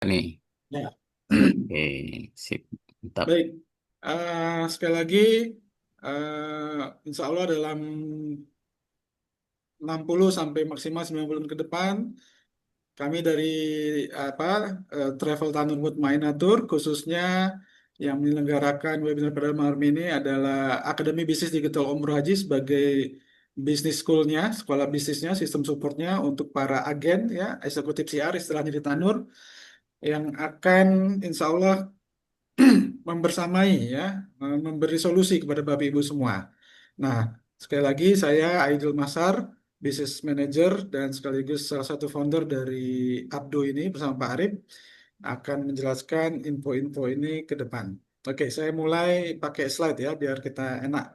nih. Ya, Oke, sip. Mantap. baik. Sekali lagi, insya Allah dalam 60 sampai maksimal 90 menit ke depan, kami dari apa Travel Tanur Mutmainatur khususnya yang menyelenggarakan webinar pada malam ini adalah Akademi Bisnis Digital Umroh Haji sebagai bisnis schoolnya, sekolah bisnisnya, sistem supportnya untuk para agen ya, eksekutif CR istilahnya di Tanur yang akan insya Allah membersamai ya, memberi solusi kepada Bapak Ibu semua. Nah, sekali lagi saya Aidil Masar, Business Manager dan sekaligus salah satu founder dari Abdo ini bersama Pak Arif akan menjelaskan info-info ini ke depan. Oke, saya mulai pakai slide ya biar kita enak.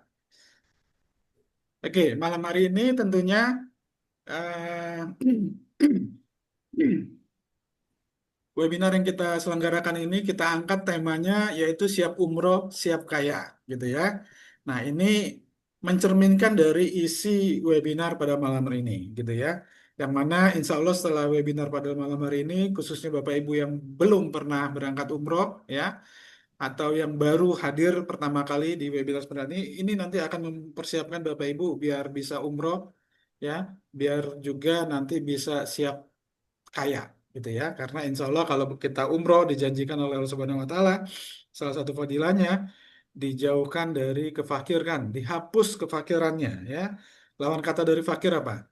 Oke, malam hari ini tentunya eh, webinar yang kita selenggarakan ini kita angkat temanya yaitu siap umroh, siap kaya, gitu ya. Nah, ini mencerminkan dari isi webinar pada malam hari ini, gitu ya. Yang mana insya Allah setelah webinar pada malam hari ini, khususnya Bapak Ibu yang belum pernah berangkat umroh, ya, atau yang baru hadir pertama kali di webinar seperti ini nanti akan mempersiapkan Bapak Ibu biar bisa umroh, ya, biar juga nanti bisa siap kaya gitu ya karena insya Allah kalau kita umroh dijanjikan oleh Allah Subhanahu Wa Taala salah satu fadilahnya dijauhkan dari kefakiran dihapus kefakirannya ya lawan kata dari fakir apa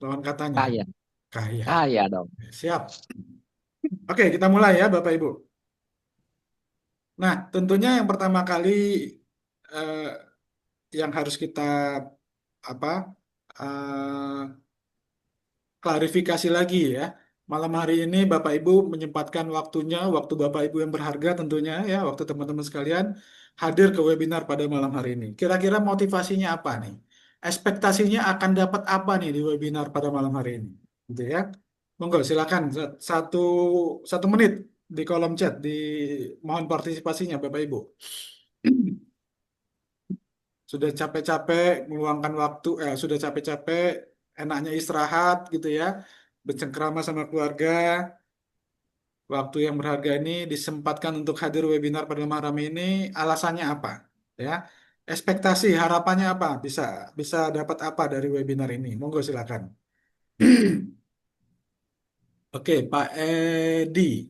lawan katanya Kaya, kaya. kaya dong. Siap. Oke, kita mulai ya Bapak Ibu. Nah, tentunya yang pertama kali eh, yang harus kita apa eh, klarifikasi lagi ya. Malam hari ini Bapak Ibu menyempatkan waktunya, waktu Bapak Ibu yang berharga tentunya ya, waktu teman-teman sekalian hadir ke webinar pada malam hari ini. Kira-kira motivasinya apa nih? Ekspektasinya akan dapat apa nih di webinar pada malam hari ini? Gitu ya. Monggo silakan satu menit di kolom chat di mohon partisipasinya Bapak Ibu. Sudah capek-capek meluangkan waktu, sudah capek-capek enaknya istirahat gitu ya, bercengkrama sama keluarga, waktu yang berharga ini disempatkan untuk hadir webinar pada malam ini, alasannya apa? Ya, ekspektasi harapannya apa? Bisa bisa dapat apa dari webinar ini? Monggo silakan. Oke, Pak Edi,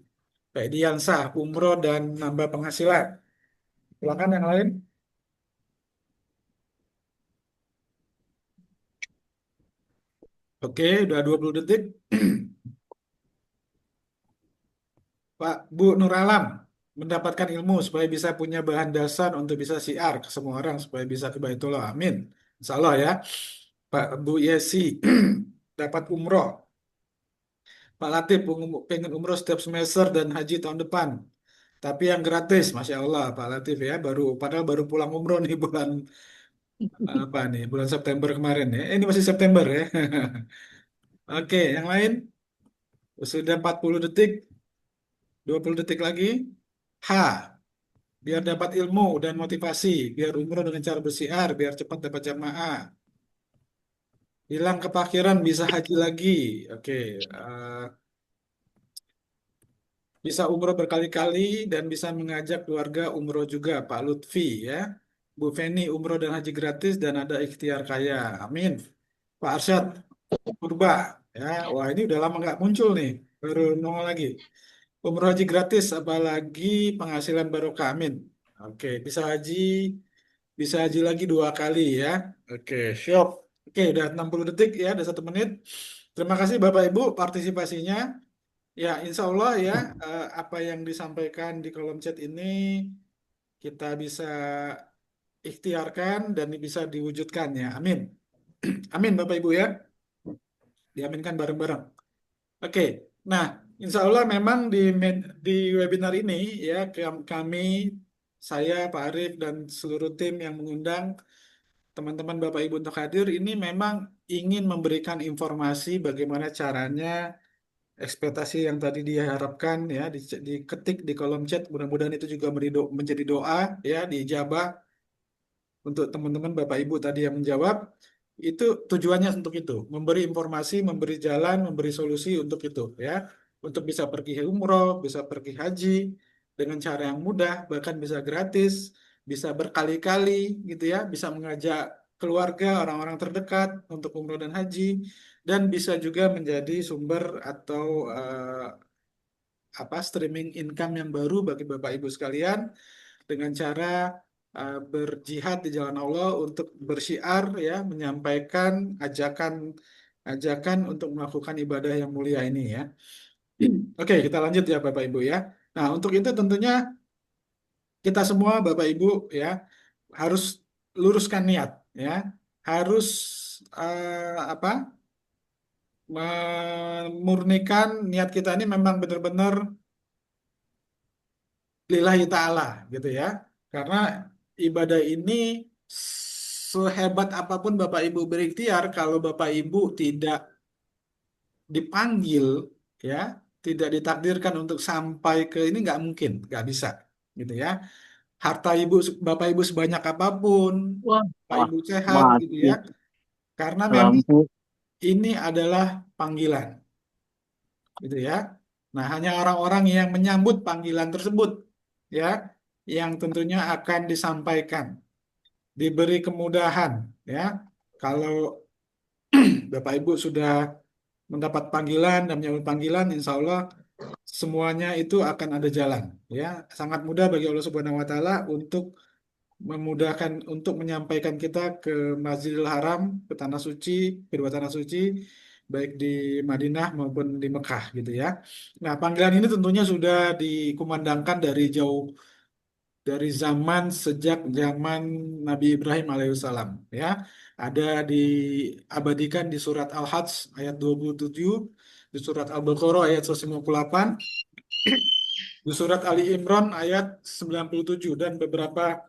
Pak Edi Yansah, umroh dan nambah penghasilan. Silakan yang lain. Oke, udah 20 detik. Pak Bu Nur Alam mendapatkan ilmu supaya bisa punya bahan dasar untuk bisa siar ke semua orang supaya bisa ke Baitullah. Amin. Insya Allah ya. Pak Bu Yesi dapat umroh. Pak Latif pengen umroh setiap semester dan haji tahun depan. Tapi yang gratis, Masya Allah Pak Latif ya. Padahal baru pulang umroh nih bulan apa nih? Bulan September kemarin ya. Ini masih September ya. Oke, yang lain sudah 40 detik, 20 detik lagi. H. Biar dapat ilmu dan motivasi, biar umroh dengan cara bersiar, biar cepat dapat jamaah, hilang kepakiran bisa haji lagi, oke, eh, bisa umroh berkali-kali dan bisa mengajak keluarga umroh juga, Pak Lutfi ya, Bu Feni umroh dan haji gratis dan ada ikhtiar kaya, amin. Pak Arsyad Purba, ya, wah ini udah lama nggak muncul nih, baru nongol lagi. Umroh haji gratis, apalagi penghasilan barokah, amin. Oke, bisa haji lagi 2 kali ya. Oke, siap. Oke, udah 60 detik ya, udah 1 menit. Terima kasih Bapak Ibu partisipasinya. Ya, insya Allah ya, apa yang disampaikan di kolom chat ini kita bisa ikhtiarkan dan bisa diwujudkan ya. Amin. Amin Bapak Ibu ya. Diaminkan bareng-bareng. Oke, nah insya Allah memang di webinar ini ya kami, saya, Pak Arif dan seluruh tim yang mengundang teman-teman Bapak Ibu untuk hadir ini memang ingin memberikan informasi bagaimana caranya ekspektasi yang tadi diharapkan ya diketik di kolom chat mudah-mudahan itu juga menjadi doa ya diijabah untuk teman-teman Bapak Ibu tadi yang menjawab itu tujuannya untuk itu memberi informasi memberi jalan memberi solusi untuk itu ya untuk bisa pergi umroh, bisa pergi haji dengan cara yang mudah, bahkan bisa gratis, bisa berkali-kali gitu ya, bisa mengajak keluarga, orang-orang terdekat untuk umroh dan haji, dan bisa juga menjadi sumber atau streaming income yang baru bagi Bapak Ibu sekalian dengan cara berjihad di jalan Allah untuk bersyiar ya, menyampaikan ajakan ajakan untuk melakukan ibadah yang mulia ini ya. Oke, kita lanjut ya Bapak Ibu ya. Nah, untuk itu tentunya kita semua Bapak Ibu ya harus luruskan niat ya. Harus apa? Memurnikan niat kita ini memang benar-benar lillahi ta'ala gitu ya. Karena ibadah ini sehebat apapun Bapak Ibu berikhtiar, kalau Bapak Ibu tidak dipanggil ya, tidak ditakdirkan untuk sampai ke ini nggak mungkin, nggak bisa gitu ya. Harta ibu Bapak Ibu sebanyak apapun, Wah, Pak wah, Ibu sehat gitu mati ya. Karena memang lampu. ini adalah panggilan gitu ya. Nah, hanya orang-orang yang menyambut panggilan tersebut ya yang tentunya akan disampaikan, diberi kemudahan ya. Kalau Bapak Ibu sudah mendapat panggilan dan menyambut panggilan, insya Allah semuanya itu akan ada jalan ya. Sangat mudah bagi Allah Subhanahu wa taala untuk memudahkan untuk menyampaikan kita ke Masjidil Haram, ke tanah suci, kedua tanah suci, baik di Madinah maupun di Mekah gitu ya. Nah, panggilan ini tentunya sudah dikumandangkan dari jauh, dari zaman sejak zaman Nabi Ibrahim alaihissalam ya. Ada diabadikan di surat Al-Hajj ayat 27, di surat Al-Baqarah ayat 158, di surat Ali Imran ayat 97 dan beberapa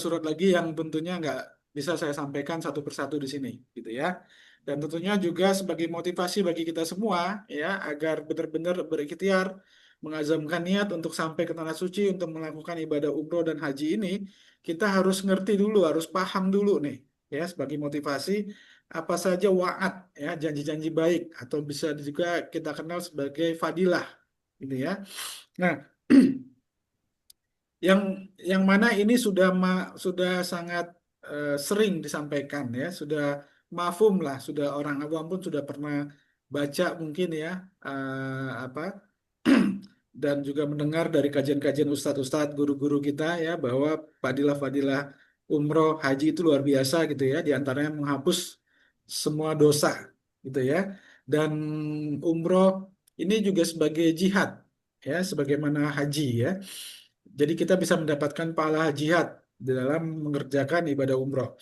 surat lagi yang tentunya nggak bisa saya sampaikan satu persatu di sini, gitu ya. Dan tentunya juga sebagai motivasi bagi kita semua, ya, agar benar-benar berikhtiar, mengazamkan niat untuk sampai ke tanah suci untuk melakukan ibadah umroh dan haji ini, kita harus ngerti dulu, harus paham dulu nih, ya, sebagai motivasi apa saja wa'ad, ya, janji-janji baik atau bisa juga kita kenal sebagai fadilah, gitu ya. Nah, yang mana ini sudah sangat sering disampaikan ya, sudah mafhum lah, sudah orang awam pun sudah pernah baca mungkin ya, apa dan juga mendengar dari kajian-kajian ustadz-ustadz guru-guru kita ya, bahwa fadilah-fadilah umroh haji itu luar biasa gitu ya, diantaranya menghapus semua dosa gitu ya, dan umroh ini juga sebagai jihad ya, sebagaimana haji ya. Jadi kita bisa mendapatkan pahala jihad di dalam mengerjakan ibadah umroh.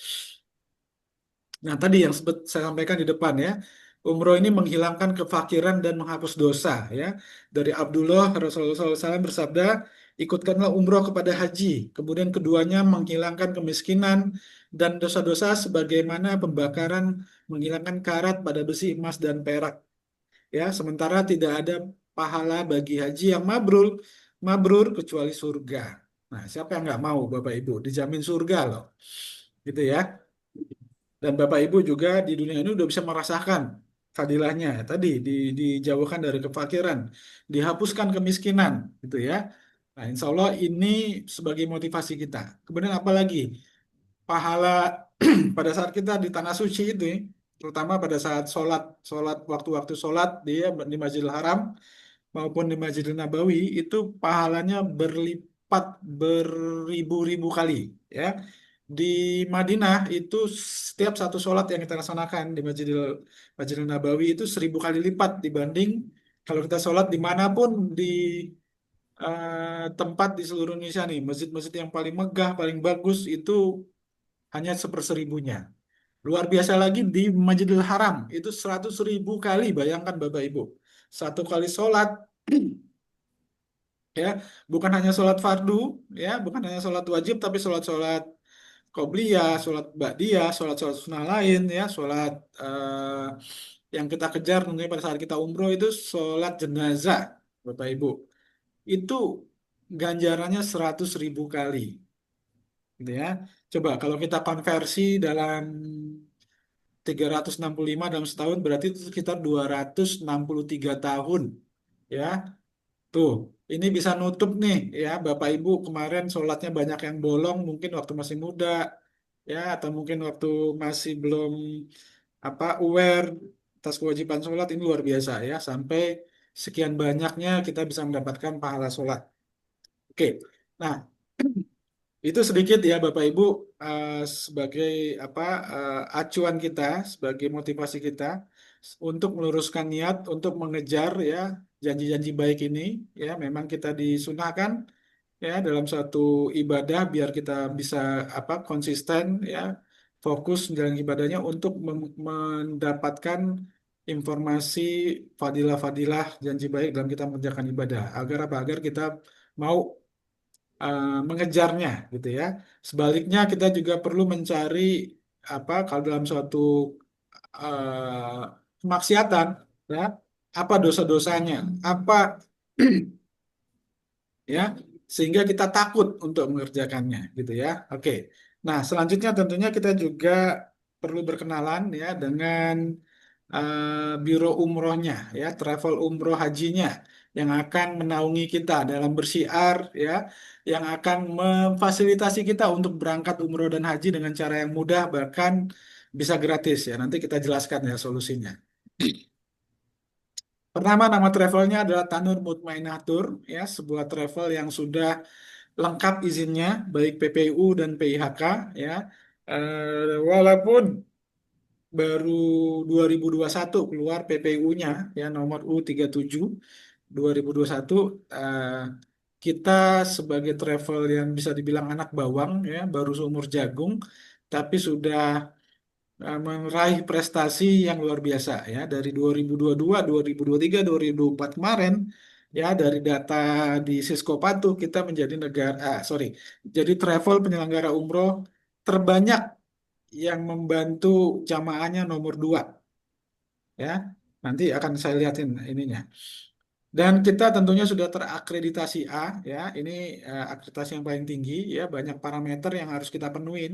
Nah, tadi yang saya sampaikan di depan ya, umroh ini menghilangkan kefakiran dan menghapus dosa ya. Dari Abdullah Rasulullah SAW bersabda, ikutkanlah umroh kepada haji. Kemudian keduanya menghilangkan kemiskinan dan dosa-dosa sebagaimana pembakaran menghilangkan karat pada besi emas dan perak. Ya, sementara tidak ada pahala bagi haji yang mabrur kecuali surga. Nah, siapa yang nggak mau Bapak Ibu? Dijamin surga loh. Gitu ya. Dan Bapak Ibu juga di dunia ini udah bisa merasakan fadilahnya. Tadi dijauhkan dari kefakiran, dihapuskan kemiskinan, gitu ya. Nah, insya Allah ini sebagai motivasi kita. Kemudian apalagi pahala pada saat kita di tanah suci itu, terutama pada saat sholat, waktu-waktu sholat dia di Masjidil Haram maupun di Masjidil Nabawi itu pahalanya berlipat beribu-ribu kali ya. Di Madinah itu setiap satu sholat yang kita laksanakan di Masjidil Nabawi itu 1.000 kali lipat dibanding kalau kita sholat dimanapun di tempat di seluruh Indonesia nih, masjid-masjid yang paling megah, paling bagus itu hanya seperseribunya. Luar biasa lagi di Masjidil Haram itu 100.000 kali, bayangkan Bapak Ibu. Satu kali sholat ya, bukan hanya sholat fardu ya, bukan hanya sholat wajib, tapi sholat-sholat qobliyah, sholat ba'diyah, sholat-sholat sunnah lain ya, sholat yang kita kejar tentunya pada saat kita umroh itu sholat jenazah, Bapak Ibu. Itu ganjarannya 100.000 kali, gitu ya. Coba kalau kita konversi dalam 365 dalam setahun berarti itu sekitar 263 tahun. Ya, tuh. Ini bisa nutup nih ya Bapak Ibu kemarin sholatnya banyak yang bolong mungkin waktu masih muda ya atau mungkin waktu masih belum aware atas kewajiban sholat ini luar biasa ya sampai sekian banyaknya kita bisa mendapatkan pahala sholat. Oke, nah itu sedikit ya Bapak Ibu eh, sebagai apa acuan kita, sebagai motivasi kita untuk meluruskan niat untuk mengejar ya janji-janji baik ini ya memang kita disunahkan ya dalam suatu ibadah biar kita bisa konsisten ya fokus menjalani ibadahnya untuk mendapatkan informasi fadilah-fadilah janji baik dalam kita mengerjakan ibadah agar agar kita mau mengejarnya gitu ya. Sebaliknya kita juga perlu mencari kalau dalam suatu kemaksiatan ya apa dosa-dosanya, apa ya sehingga kita takut untuk mengerjakannya gitu ya. Oke. Nah, selanjutnya tentunya kita juga perlu berkenalan ya dengan biro umrohnya ya, travel umroh hajinya yang akan menaungi kita dalam bersiar ya, yang akan memfasilitasi kita untuk berangkat umroh dan haji dengan cara yang mudah bahkan bisa gratis ya. Nanti kita jelaskan ya solusinya. Pertama, nama travelnya adalah Tanur Mutmainah Tour, ya, sebuah travel yang sudah lengkap izinnya, baik PPU dan PIHK, ya. Walaupun baru 2021 keluar PPU-nya, ya, nomor U37 2021, eh, kita sebagai travel yang bisa dibilang anak bawang, ya, baru seumur jagung, tapi sudah meraih prestasi yang luar biasa ya dari 2022, 2023, 2024 kemarin ya dari data di Cisco Patuh kita menjadi sorry jadi travel penyelenggara umroh terbanyak yang membantu jamaahnya nomor 2 ya nanti akan saya lihatin ininya. Dan kita tentunya sudah terakreditasi A, ya. Ini akreditasi yang paling tinggi, ya. Banyak parameter yang harus kita penuhin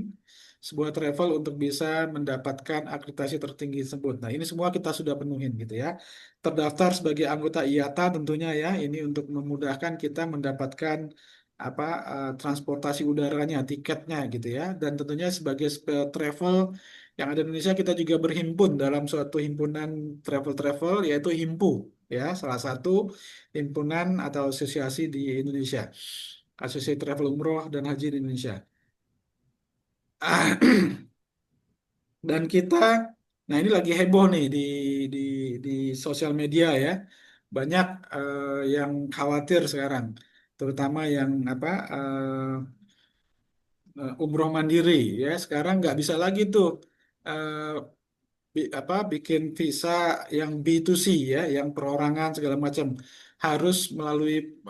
sebuah travel untuk bisa mendapatkan akreditasi tertinggi tersebut. Nah, ini semua kita sudah penuhin, gitu ya. Terdaftar sebagai anggota IATA tentunya ya. Ini untuk memudahkan kita mendapatkan transportasi udaranya, tiketnya, gitu ya. Dan tentunya sebagai travel yang ada di Indonesia kita juga berhimpun dalam suatu himpunan travel-travel yaitu HIMPU ya salah satu himpunan atau asosiasi di Indonesia, Asosiasi Travel Umroh dan Haji di Indonesia. Dan kita, nah ini lagi heboh nih di di sosial media ya, banyak yang khawatir sekarang, terutama yang umroh mandiri ya. Sekarang nggak bisa lagi tuh eh, bikin visa yang B2C ya, yang perorangan segala macam harus melalui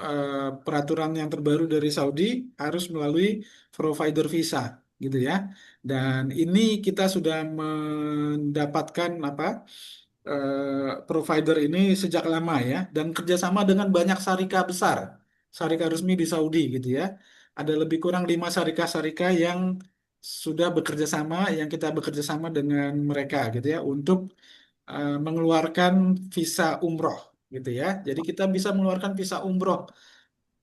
peraturan yang terbaru dari Saudi harus melalui provider visa gitu ya. Dan ini kita sudah mendapatkan provider ini sejak lama ya dan kerjasama dengan banyak syarikat besar, syarikat resmi di Saudi gitu ya. Ada lebih kurang 5 syarikat-syarikat yang sudah bekerja sama, yang kita bekerja sama dengan mereka gitu ya untuk mengeluarkan visa umroh gitu ya. Jadi kita bisa mengeluarkan visa umroh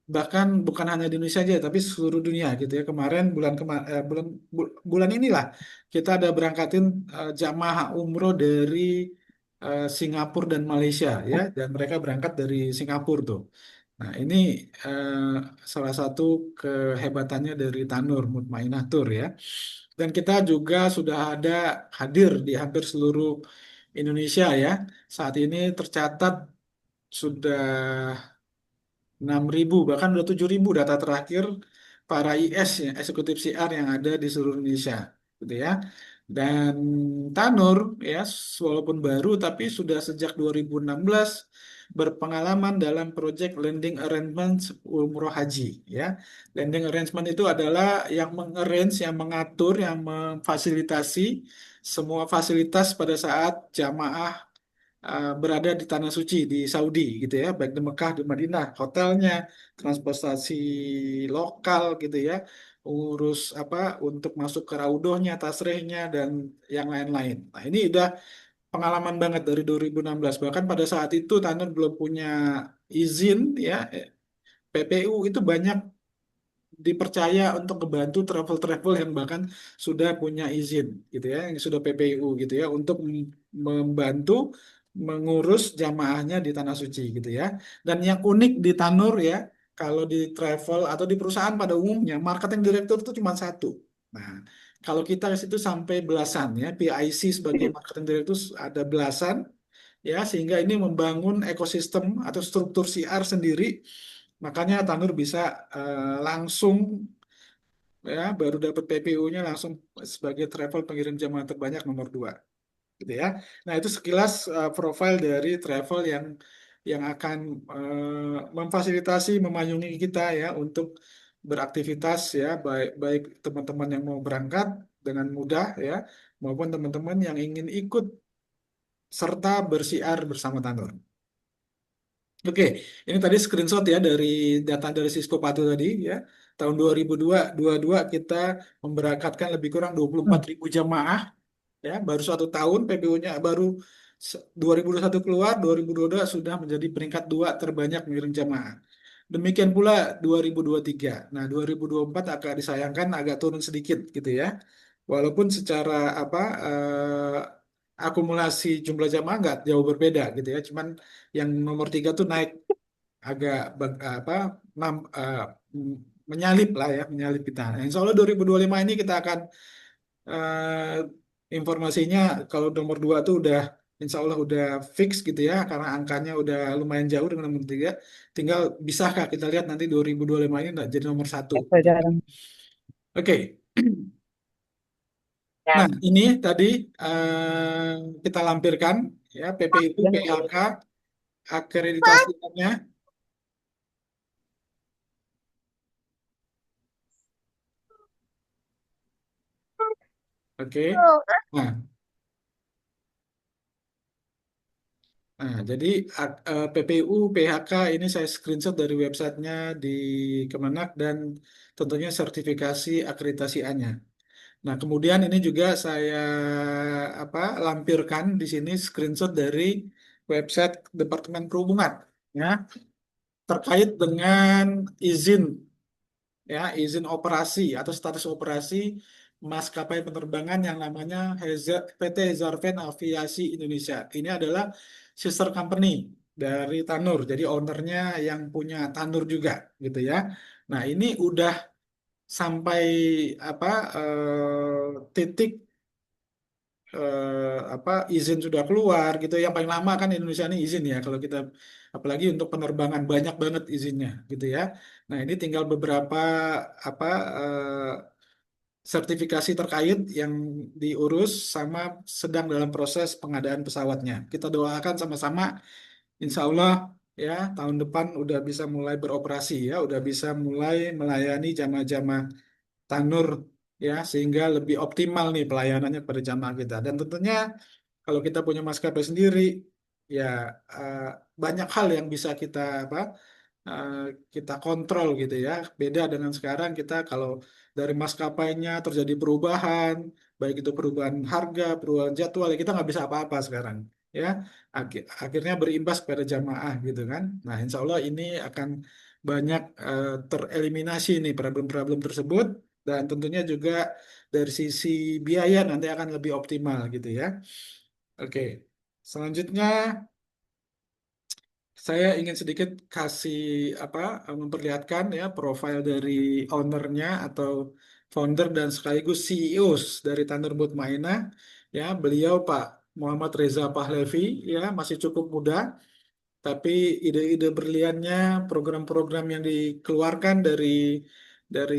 bahkan bukan hanya di Indonesia aja tapi seluruh dunia gitu ya. Kemarin bulan inilah kita ada berangkatin jamaah umroh dari Singapura dan Malaysia ya dan mereka berangkat dari Singapura tuh. Nah, ini eh, salah satu kehebatannya dari Tanur Mutmainah Tour ya. Dan kita juga sudah ada hadir di hampir seluruh Indonesia ya. Saat ini tercatat sudah 6.000 bahkan udah 7.000 data terakhir para IS ya, eksekutif CR yang ada di seluruh Indonesia gitu ya. Dan Tanur ya walaupun baru tapi sudah sejak 2016 berpengalaman dalam proyek landing arrangement umroh haji ya. Landing arrangement itu adalah yang mengarrange, yang mengatur, yang memfasilitasi semua fasilitas pada saat jamaah berada di tanah suci di Saudi gitu ya, baik di Mekah, di Madinah, hotelnya, transportasi lokal gitu ya, urus apa untuk masuk ke raudhohnya, tasrehnya dan yang lain-lain. Nah, ini udah pengalaman banget dari 2016. Bahkan pada saat itu Tanur belum punya izin ya, PPU itu banyak dipercaya untuk membantu travel-travel yang bahkan sudah punya izin gitu ya, yang sudah PPU gitu ya, untuk membantu mengurus jamaahnya di Tanah Suci gitu ya. Dan yang unik di Tanur ya, kalau di travel atau di perusahaan pada umumnya, marketing direktur itu cuma satu. Nah, kalau kita ke situ sampai belasan ya, PIC sebagai marketing direktur ada belasan ya, sehingga ini membangun ekosistem atau struktur CR sendiri. Makanya Tanur bisa langsung ya baru dapat PPU-nya langsung sebagai travel pengirim jamaah terbanyak nomor 2 gitu ya. Nah, itu sekilas profil dari travel yang akan memfasilitasi memayungi kita ya untuk beraktivitas ya, baik baik teman-teman yang mau berangkat dengan mudah ya, maupun teman-teman yang ingin ikut serta bersiar bersama Tanur. Oke, ini tadi screenshot ya dari data dari Cisco Patu tadi ya. Tahun 2022 kita memberangkatkan lebih kurang 24.000 jamaah ya, baru 1 tahun PPU-nya baru 2021 keluar, 2022 sudah menjadi peringkat 2 terbanyak mengirim jamaah. Demikian pula 2023. Nah, 2024 agak disayangkan agak turun sedikit gitu ya. Walaupun secara apa akumulasi jumlah jamaah nggak jauh berbeda gitu ya. Cuman yang nomor 3 tuh naik agak apa nam- eh, m- menyalip lah ya, menyalip kita. Nah, insya Allah 2025 ini kita akan informasinya kalau nomor 2 tuh udah insya Allah udah fix gitu ya, karena angkanya udah lumayan jauh dengan nomor 3. Tinggal bisakah kita lihat nanti 2025 ini nggak jadi nomor 1. Oke. Nah, ini tadi kita lampirkan ya PPIU, PLK, akreditasinya. Oke. Nah, jadi PPU, PHK ini saya screenshot dari websitenya di Kemenak dan tentunya sertifikasi akreditasiannya. Nah, kemudian ini juga saya apa lampirkan di sini screenshot dari website Departemen Perhubungan ya terkait dengan izin ya, izin operasi atau status operasi maskapai penerbangan yang namanya PT Zarven Aviasi Indonesia. Ini adalah sister company dari Tanur, jadi ownernya yang punya Tanur juga, gitu ya. Nah, ini udah sampai apa titik apa izin sudah keluar gitu. Yang paling lama kan Indonesia ini izin ya kalau kita apalagi untuk penerbangan banyak banget izinnya gitu ya. Nah, ini tinggal beberapa apa sertifikasi terkait yang diurus sama sedang dalam proses pengadaan pesawatnya. Kita doakan sama-sama insya Allah ya tahun depan udah bisa mulai beroperasi ya, udah bisa mulai melayani jamaah-jamaah Tanur ya sehingga lebih optimal nih pelayanannya pada jamaah kita. Dan tentunya kalau kita punya maskapai sendiri ya eh, banyak hal yang bisa kita apa eh, kita kontrol gitu ya. Beda dengan sekarang kita kalau dari maskapainya terjadi perubahan, baik itu perubahan harga, perubahan jadwal, ya kita nggak bisa apa-apa sekarang. Ya, akhirnya berimbas pada jamaah gitu kan. Nah, insya Allah ini akan banyak tereliminasi nih problem-problem tersebut dan tentunya juga dari sisi biaya nanti akan lebih optimal gitu ya. Oke, selanjutnya saya ingin sedikit kasih apa memperlihatkan ya profil dari ownernya atau founder dan sekaligus CEO dari Thunderbolt Maina ya beliau Pak Muhammad Reza Pahlavi ya masih cukup muda tapi ide-ide berliannya program-program yang dikeluarkan dari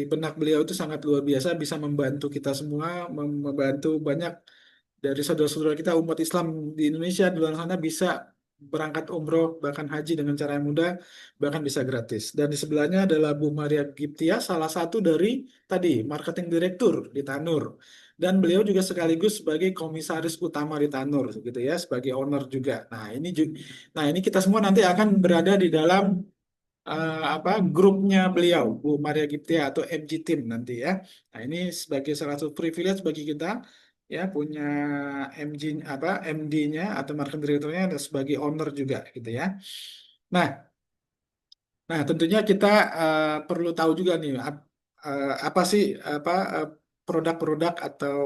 benak beliau itu sangat luar biasa bisa membantu kita semua membantu banyak dari saudara-saudara kita umat Islam di Indonesia di luar sana bisa berangkat umroh bahkan haji dengan cara yang mudah bahkan bisa gratis. Dan di sebelahnya adalah Bu Maria Giptia salah satu dari tadi marketing direktur di Tanur. dan beliau juga sekaligus sebagai komisaris utama di Tanur gitu ya, sebagai owner juga. Nah ini kita semua nanti akan berada di dalam apa grupnya beliau, Bu Maria Giptia atau MG Team nanti ya. Nah ini sebagai salah satu privilege bagi kita ya punya MG apa MD-nya atau marketing director-nya dan sebagai owner juga gitu ya. Nah, nah, tentunya kita perlu tahu juga nih apa sih apa produk-produk atau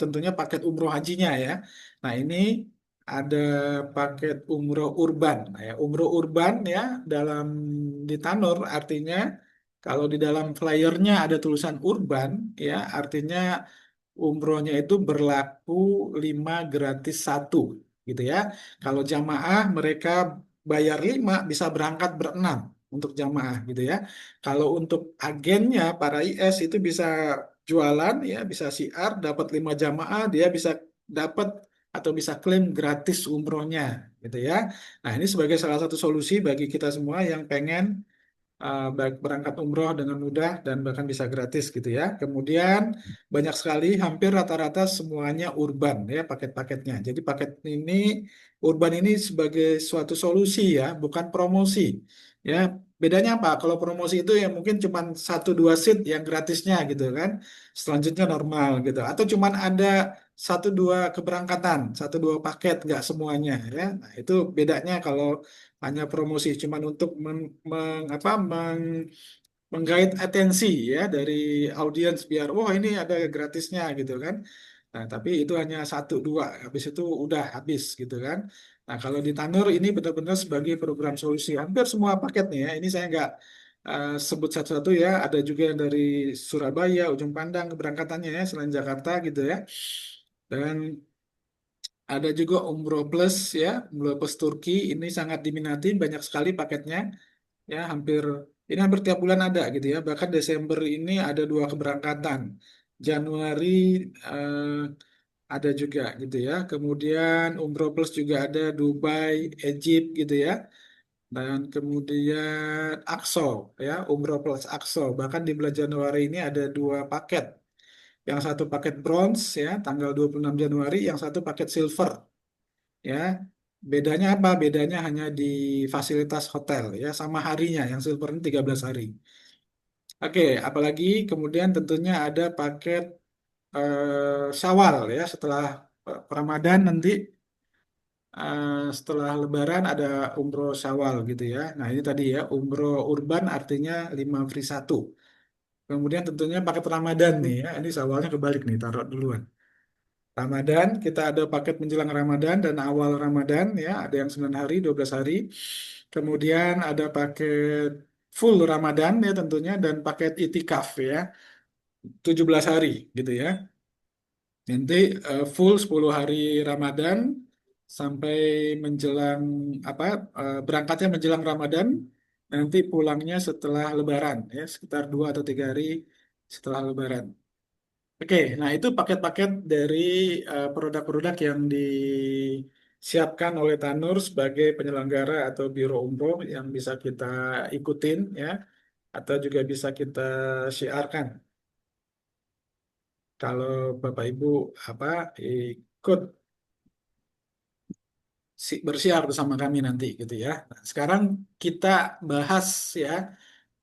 tentunya paket umroh hajinya ya. Nah, ini ada paket umroh urban. Nah, ya, umroh urban ya dalam di Tanur artinya kalau di dalam flyernya ada tulisan urban ya artinya umrohnya itu berlaku 5 gratis satu gitu ya. Kalau jamaah mereka bayar 5 bisa berangkat berenam untuk jamaah gitu ya. Kalau untuk agennya para IS itu bisa jualan ya, bisa siar dapat 5 jamaah dia bisa dapat atau bisa klaim gratis umrohnya gitu ya. Nah, ini sebagai salah satu solusi bagi kita semua yang pengen baik berangkat umroh dengan mudah dan bahkan bisa gratis gitu ya. Kemudian banyak sekali, hampir rata-rata semuanya urban ya paket-paketnya. Jadi paket ini urban ini sebagai suatu solusi ya, bukan promosi. Ya, bedanya apa? Kalau promosi itu ya mungkin cuma satu dua seat yang gratisnya gitu kan. Selanjutnya normal gitu. Atau cuma ada satu dua keberangkatan, satu dua paket nggak semuanya ya. Nah, itu bedanya kalau hanya promosi cuman untuk menggait atensi ya dari audiens biar wah ini ada gratisnya gitu kan. Nah, tapi itu hanya satu dua, habis itu udah habis gitu kan. Nah, kalau di Tanur ini benar-benar sebagai program solusi hampir semua paketnya ya. Ini saya nggak sebut satu-satu ya. Ada juga yang dari Surabaya, Ujung Pandang keberangkatannya ya selain Jakarta gitu ya. Dan ada juga Umroh Plus ya, Umroh Plus Turki ini sangat diminati, banyak sekali paketnya ya hampir tiap bulan ada gitu ya. Bahkan Desember ini ada dua keberangkatan. Januari eh, ada juga gitu ya. Kemudian Umroh Plus juga ada Dubai, Egypt gitu ya. Dan kemudian Akso ya, Umroh Plus Akso. Bahkan di bulan Januari ini ada dua paket. Yang satu paket bronze ya, tanggal 26 Januari, yang satu paket silver ya. Bedanya apa? Bedanya hanya di fasilitas hotel ya sama harinya. Yang silver ini 13 hari. Oke, apalagi kemudian tentunya ada paket Syawal ya setelah Ramadan nanti setelah Lebaran ada umroh Syawal gitu ya. Nah, ini tadi ya umroh urban artinya 5 free satu. Kemudian tentunya paket Ramadan nih ya. Ini Syawalnya kebalik nih, taruh duluan. Ramadan, kita ada paket menjelang Ramadan dan awal Ramadan ya, ada yang 9 hari, 12 hari. Kemudian ada paket full Ramadan ya tentunya dan paket itikaf ya, 17 hari gitu ya. Nanti full 10 hari Ramadan sampai menjelang apa berangkatnya menjelang Ramadan, nanti pulangnya setelah Lebaran ya, sekitar 2 atau 3 hari setelah Lebaran. Oke, nah itu paket-paket dari produk-produk yang disiapkan oleh Tanur sebagai penyelenggara atau biro umroh yang bisa kita ikutin ya, atau juga bisa kita syiarkan kalau Bapak Ibu apa ikut bersiar bersama kami nanti gitu ya. Nah, sekarang kita bahas ya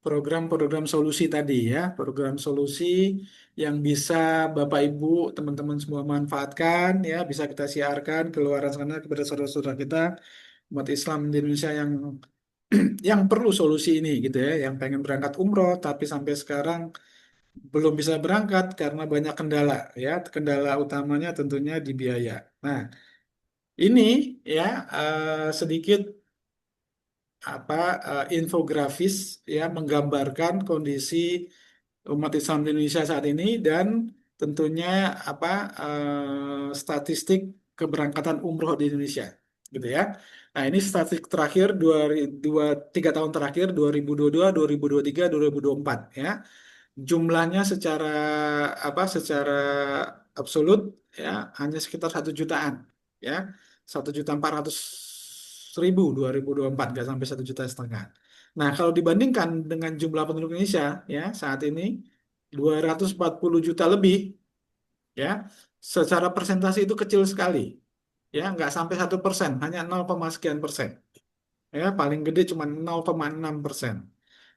program-program solusi tadi ya, program solusi yang bisa Bapak Ibu, teman-teman semua manfaatkan ya, bisa kita siarkan ke luar sana kepada saudara-saudara kita umat Islam di Indonesia yang yang perlu solusi ini gitu ya, yang pengen berangkat umroh tapi sampai sekarang belum bisa berangkat karena banyak kendala ya. Kendala utamanya tentunya di biaya. Nah, ini ya sedikit apa infografis ya menggambarkan kondisi umat Islam di Indonesia saat ini dan tentunya apa statistik keberangkatan umroh di Indonesia gitu ya. Nah, ini statistik terakhir 3 tahun terakhir 2022, 2023, 2024 ya. Jumlahnya secara absolut ya hanya sekitar 1 jutaan ya 1.400.000 2024 nggak sampai 1,5 juta. Nah, kalau dibandingkan dengan jumlah penduduk Indonesia ya saat ini 240 juta lebih ya. Secara persentase itu kecil sekali, ya, nggak sampai 1%, hanya 0, sekian persen. Ya, paling gede cuma 0,6%.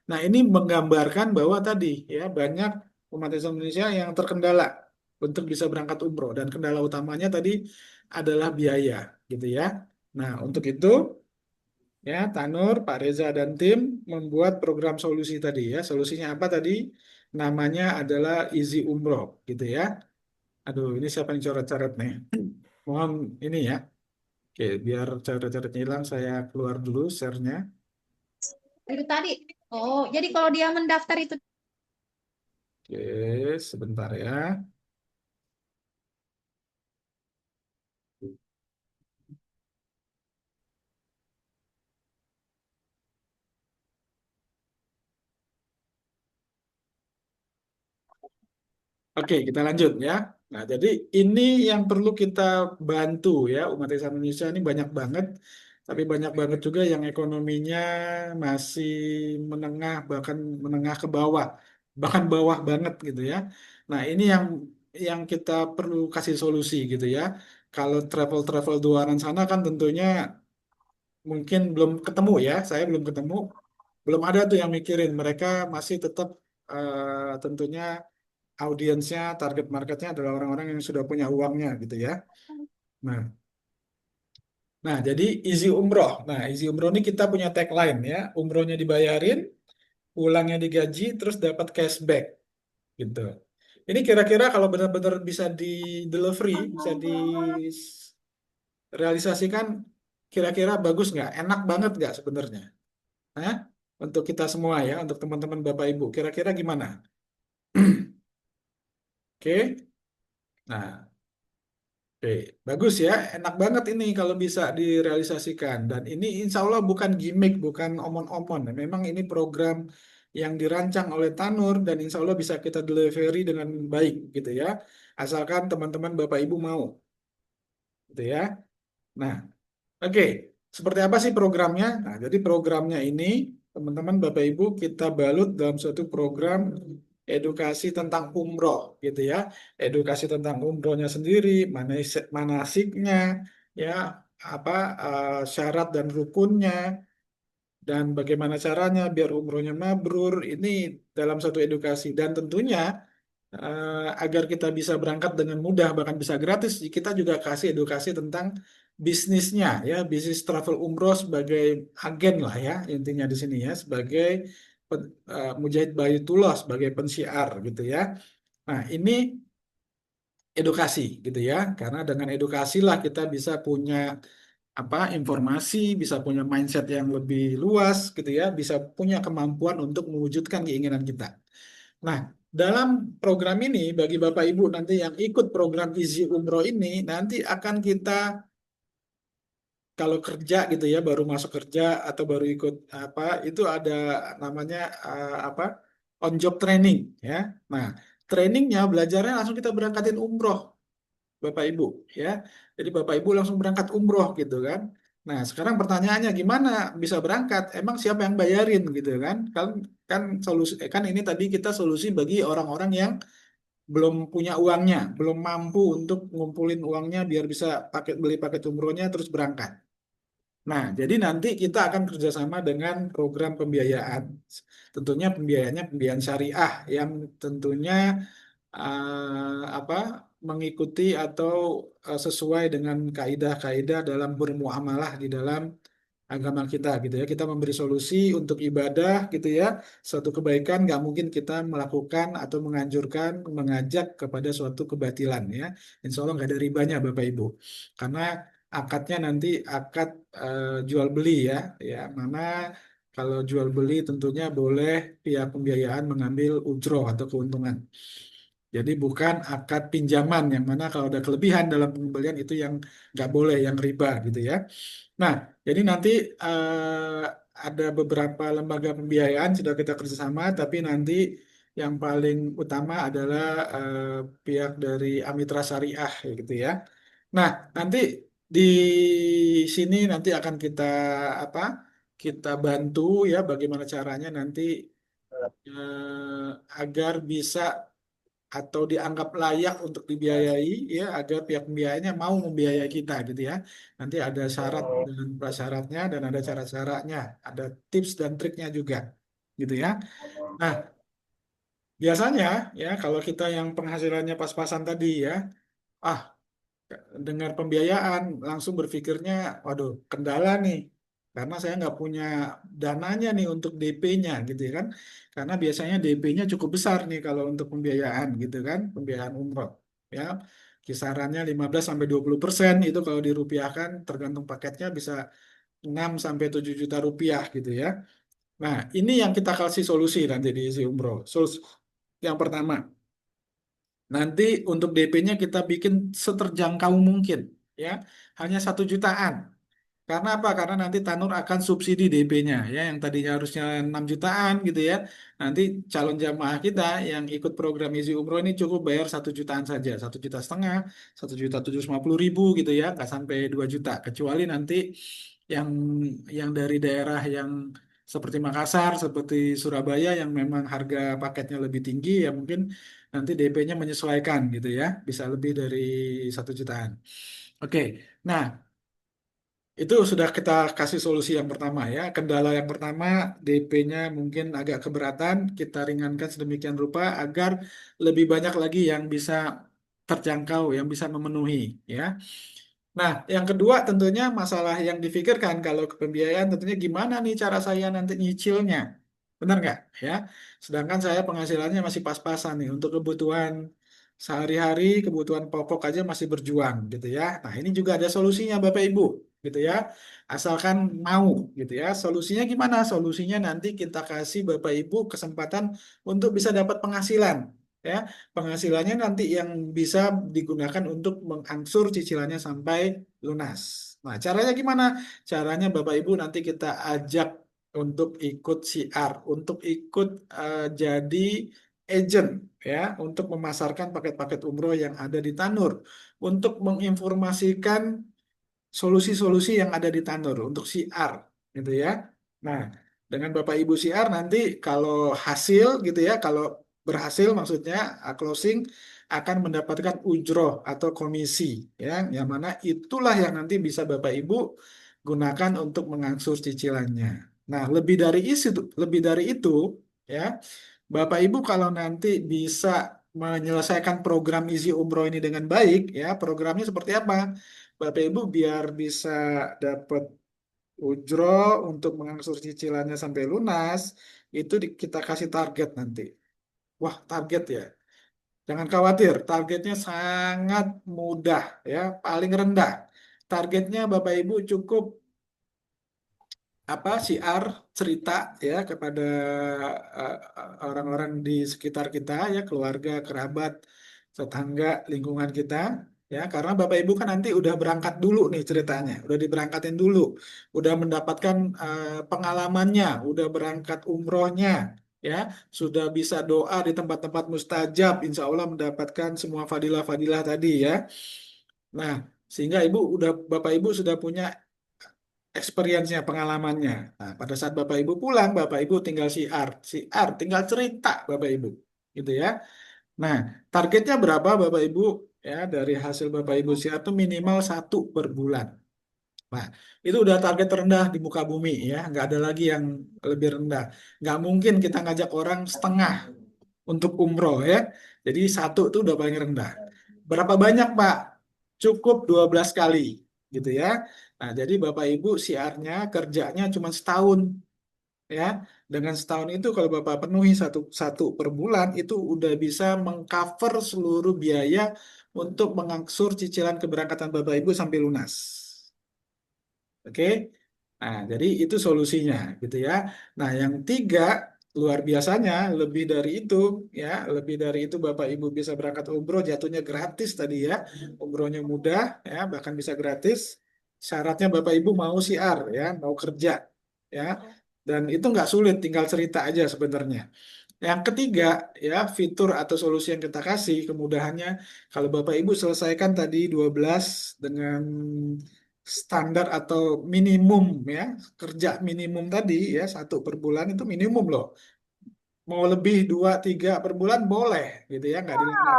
Nah, ini menggambarkan bahwa tadi ya banyak umat Islam Indonesia yang terkendala untuk bisa berangkat umroh dan kendala utamanya tadi adalah biaya, gitu ya. Nah, untuk itu ya Tanur, Pak Reza dan tim membuat program solusi tadi ya. Solusinya apa tadi? Namanya adalah Easy Umroh, gitu ya. Aduh, ini siapa yang coret-coret nih? Mohon ini ya. Oke, biar coret-coretnya hilang, saya keluar dulu share-nya. Itu tadi. Oh, jadi kalau dia mendaftar itu. Oke, sebentar ya. Oke, kita lanjut ya. Nah, jadi ini yang perlu kita bantu ya. Umat Islam Indonesia ini banyak banget, tapi banyak banget juga yang ekonominya masih menengah, bahkan menengah ke bawah, bahkan bawah banget gitu ya. Nah, ini yang kita perlu kasih solusi gitu ya. Kalau travel-travel luaran sana kan tentunya mungkin belum ketemu ya. Saya belum ketemu, belum ada tuh yang mikirin. Mereka masih tetap tentunya audiensnya, target marketnya adalah orang-orang yang sudah punya uangnya gitu ya. Nah, nah jadi Easy Umroh. Nah, Easy Umroh ini kita punya tagline ya. Umrohnya dibayarin, pulangnya digaji, terus dapat cashback gitu. Ini kira-kira kalau benar-benar bisa di delivery, bisa direalisasikan, kira-kira bagus nggak? Enak banget nggak sebenarnya? Hah? Untuk kita semua ya, untuk teman-teman Bapak Ibu, kira-kira gimana? Oke. Nah, oke, bagus ya, enak banget ini kalau bisa direalisasikan. Dan ini insya Allah bukan gimmick, bukan omon-omon. Memang ini program yang dirancang oleh Tanur dan insya Allah bisa kita delivery dengan baik gitu ya. Asalkan teman-teman Bapak Ibu mau, gitu ya. Nah, oke, seperti apa sih programnya? Nah, jadi programnya ini, teman-teman Bapak Ibu, kita balut dalam suatu program edukasi tentang umroh, gitu ya. Edukasi tentang umrohnya sendiri, manasiknya, ya, apa syarat dan rukunnya, dan bagaimana caranya biar umrohnya mabrur. Ini dalam satu edukasi dan tentunya agar kita bisa berangkat dengan mudah bahkan bisa gratis kita juga kasih edukasi tentang bisnisnya ya bisnis travel umroh sebagai agen lah ya intinya di sini ya sebagai Mujahid Bayatullah sebagai pensiar gitu ya. Nah, ini edukasi gitu ya karena dengan edukasi lah kita bisa punya apa informasi bisa punya mindset yang lebih luas gitu ya bisa punya kemampuan untuk mewujudkan keinginan kita. Nah, dalam program ini, bagi Bapak Ibu nanti yang ikut program Easy Umroh ini, nanti akan kita, kalau kerja gitu ya, baru masuk kerja atau baru ikut apa, itu ada namanya apa, on job training ya. Nah, trainingnya, belajarnya langsung kita berangkatin umroh. Bapak Ibu ya. Jadi Bapak Ibu langsung berangkat umroh gitu kan. Nah, sekarang pertanyaannya gimana bisa berangkat? Emang siapa yang bayarin gitu kan? Kan solusi kan ini tadi kita solusi bagi orang-orang yang belum punya uangnya, belum mampu untuk ngumpulin uangnya biar bisa beli paket umrohnya terus berangkat. Nah, jadi nanti kita akan kerjasama dengan program pembiayaan. Tentunya pembiayaannya pembiayaan syariah yang tentunya apa mengikuti atau sesuai dengan kaidah-kaidah dalam bermuamalah di dalam agama kita gitu ya. Kita memberi solusi untuk ibadah gitu ya. Suatu kebaikan nggak mungkin kita melakukan atau menganjurkan, mengajak kepada suatu kebatilan ya. Insya Allah nggak ada ribanya Bapak Ibu. Karena akadnya nanti akad jual beli ya. Ya, mana kalau jual beli tentunya boleh pihak pembiayaan mengambil ujroh atau keuntungan. Jadi bukan akad pinjaman yang mana kalau ada kelebihan dalam pembelian itu yang nggak boleh, yang riba gitu ya. Nah, jadi nanti ada beberapa lembaga pembiayaan sudah kita kerjasama, tapi nanti yang paling utama adalah pihak dari Amitra Syariah ya gitu ya. Nah, nanti di sini nanti akan kita apa? Kita bantu ya bagaimana caranya nanti agar bisa atau dianggap layak untuk dibiayai ya agar pihak pembiayanya mau membiayai kita gitu ya. Nanti ada syarat dan prasyaratnya dan ada cara-caranya, ada tips dan triknya juga gitu ya. Nah, biasanya ya kalau kita yang penghasilannya pas-pasan tadi ya, ah dengar pembiayaan langsung berpikirnya, waduh, kendala nih. Karena saya nggak punya dananya nih untuk DP-nya gitu ya kan. Karena biasanya DP-nya cukup besar nih kalau untuk pembiayaan gitu kan, pembiayaan umroh. Ya, kisarannya 15-20% itu kalau dirupiahkan tergantung paketnya bisa 6-7 juta rupiah gitu ya. Nah, ini yang kita kasih solusi nanti di isi umroh. Solusi yang pertama, nanti untuk DP-nya kita bikin seterjangkau mungkin, ya, hanya 1 jutaan. Karena apa? Karena nanti Tanur akan subsidi DP-nya, ya, yang tadinya harusnya 6 jutaan gitu ya. Nanti calon jamaah kita yang ikut program Izi Umroh ini cukup bayar 1 jutaan saja, 1,5 juta, 1,750,000 gitu ya, nggak sampai 2 juta. Kecuali nanti yang dari daerah yang seperti Makassar, seperti Surabaya yang memang harga paketnya lebih tinggi, ya mungkin nanti DP-nya menyesuaikan gitu ya, bisa lebih dari 1 jutaan. Oke, nah itu sudah kita kasih solusi yang pertama ya. Kendala yang pertama, DP-nya mungkin agak keberatan, kita ringankan sedemikian rupa agar lebih banyak lagi yang bisa terjangkau, yang bisa memenuhi ya. Nah, yang kedua tentunya masalah yang difikirkan kalau ke pembiayaan tentunya gimana nih cara saya nanti nyicilnya. Benar nggak? Ya. Sedangkan saya penghasilannya masih pas-pasan nih untuk kebutuhan sehari-hari, kebutuhan pokok aja masih berjuang gitu ya. Nah, ini juga ada solusinya Bapak Ibu gitu ya. Asalkan mau gitu ya. Solusinya gimana? Solusinya nanti kita kasih Bapak Ibu kesempatan untuk bisa dapat penghasilan ya. Penghasilannya nanti yang bisa digunakan untuk mengangsur cicilannya sampai lunas. Nah, caranya gimana? Caranya Bapak Ibu nanti kita ajak untuk ikut siar, untuk ikut jadi agent ya, untuk memasarkan paket-paket umroh yang ada di Tanur, untuk menginformasikan solusi-solusi yang ada di Tanur untuk siar gitu ya. Nah, dengan Bapak Ibu siar nanti kalau hasil gitu ya, kalau berhasil maksudnya closing akan mendapatkan ujroh atau komisi ya, yang mana itulah yang nanti bisa Bapak Ibu gunakan untuk mengangsur cicilannya. Nah, lebih dari itu ya, Bapak Ibu kalau nanti bisa menyelesaikan program Izi Umroh ini dengan baik ya, programnya seperti apa? Bapak Ibu biar bisa dapat ujroh untuk mengangsur cicilannya sampai lunas, itu kita kasih target nanti. Wah, target ya. Jangan khawatir, targetnya sangat mudah ya, paling rendah. Targetnya Bapak Ibu cukup siar cerita ya kepada orang-orang di sekitar kita ya, keluarga, kerabat, tetangga, lingkungan kita ya, karena Bapak Ibu kan nanti udah berangkat dulu nih ceritanya, udah diberangkatin dulu, udah mendapatkan pengalamannya, udah berangkat umrohnya ya, sudah bisa doa di tempat-tempat mustajab, insya Allah mendapatkan semua fadilah-fadilah tadi ya. Nah, sehingga Bapak Ibu sudah punya experience-nya, pengalamannya. Nah, pada saat Bapak Ibu pulang, Bapak Ibu tinggal siar, tinggal cerita Bapak Ibu, gitu ya. Nah, targetnya berapa Bapak Ibu? Ya, dari hasil Bapak Ibu siar itu minimal 1 per bulan. Nah, itu udah target terendah di muka bumi ya, nggak ada lagi yang lebih rendah. Nggak mungkin kita ngajak orang setengah untuk umroh ya. Jadi 1 itu udah paling rendah. Berapa banyak Pak? Cukup 12 kali gitu ya. Nah, jadi Bapak Ibu siarnya kerjanya cuma setahun ya. Dengan setahun itu kalau Bapak penuhi satu per bulan itu udah bisa mengcover seluruh biaya untuk mengangsur cicilan keberangkatan Bapak Ibu sampai lunas. Oke. Nah, jadi itu solusinya gitu ya. Nah, yang tiga, luar biasanya lebih dari itu ya, lebih dari itu Bapak Ibu bisa berangkat umroh jatuhnya gratis tadi ya. Umrohnya mudah ya, bahkan bisa gratis. Syaratnya Bapak Ibu mau siar ya, mau kerja ya. Dan itu nggak sulit, tinggal cerita aja sebenarnya. Yang ketiga, ya, fitur atau solusi yang kita kasih, kemudahannya, kalau Bapak Ibu selesaikan tadi 12 dengan standar atau minimum, ya, kerja minimum tadi, ya, 1 per bulan itu minimum loh. Mau lebih 2, 3 per bulan boleh gitu ya, nggak dilarang.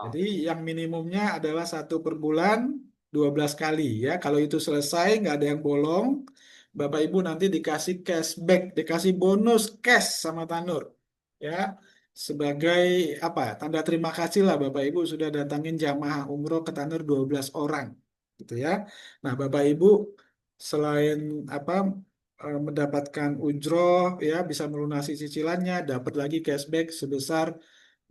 Jadi Oh. yang minimumnya adalah 1 per bulan 12 kali ya. Kalau itu selesai nggak ada yang bolong, Bapak Ibu nanti dikasih cashback, dikasih bonus cash sama Tanur ya. Sebagai apa? Tanda terima kasih lah Bapak Ibu sudah datangin jamaah umroh ke Tanur 12 orang gitu ya. Nah, Bapak Ibu selain apa mendapatkan ujroh ya bisa melunasi cicilannya, dapat lagi cashback sebesar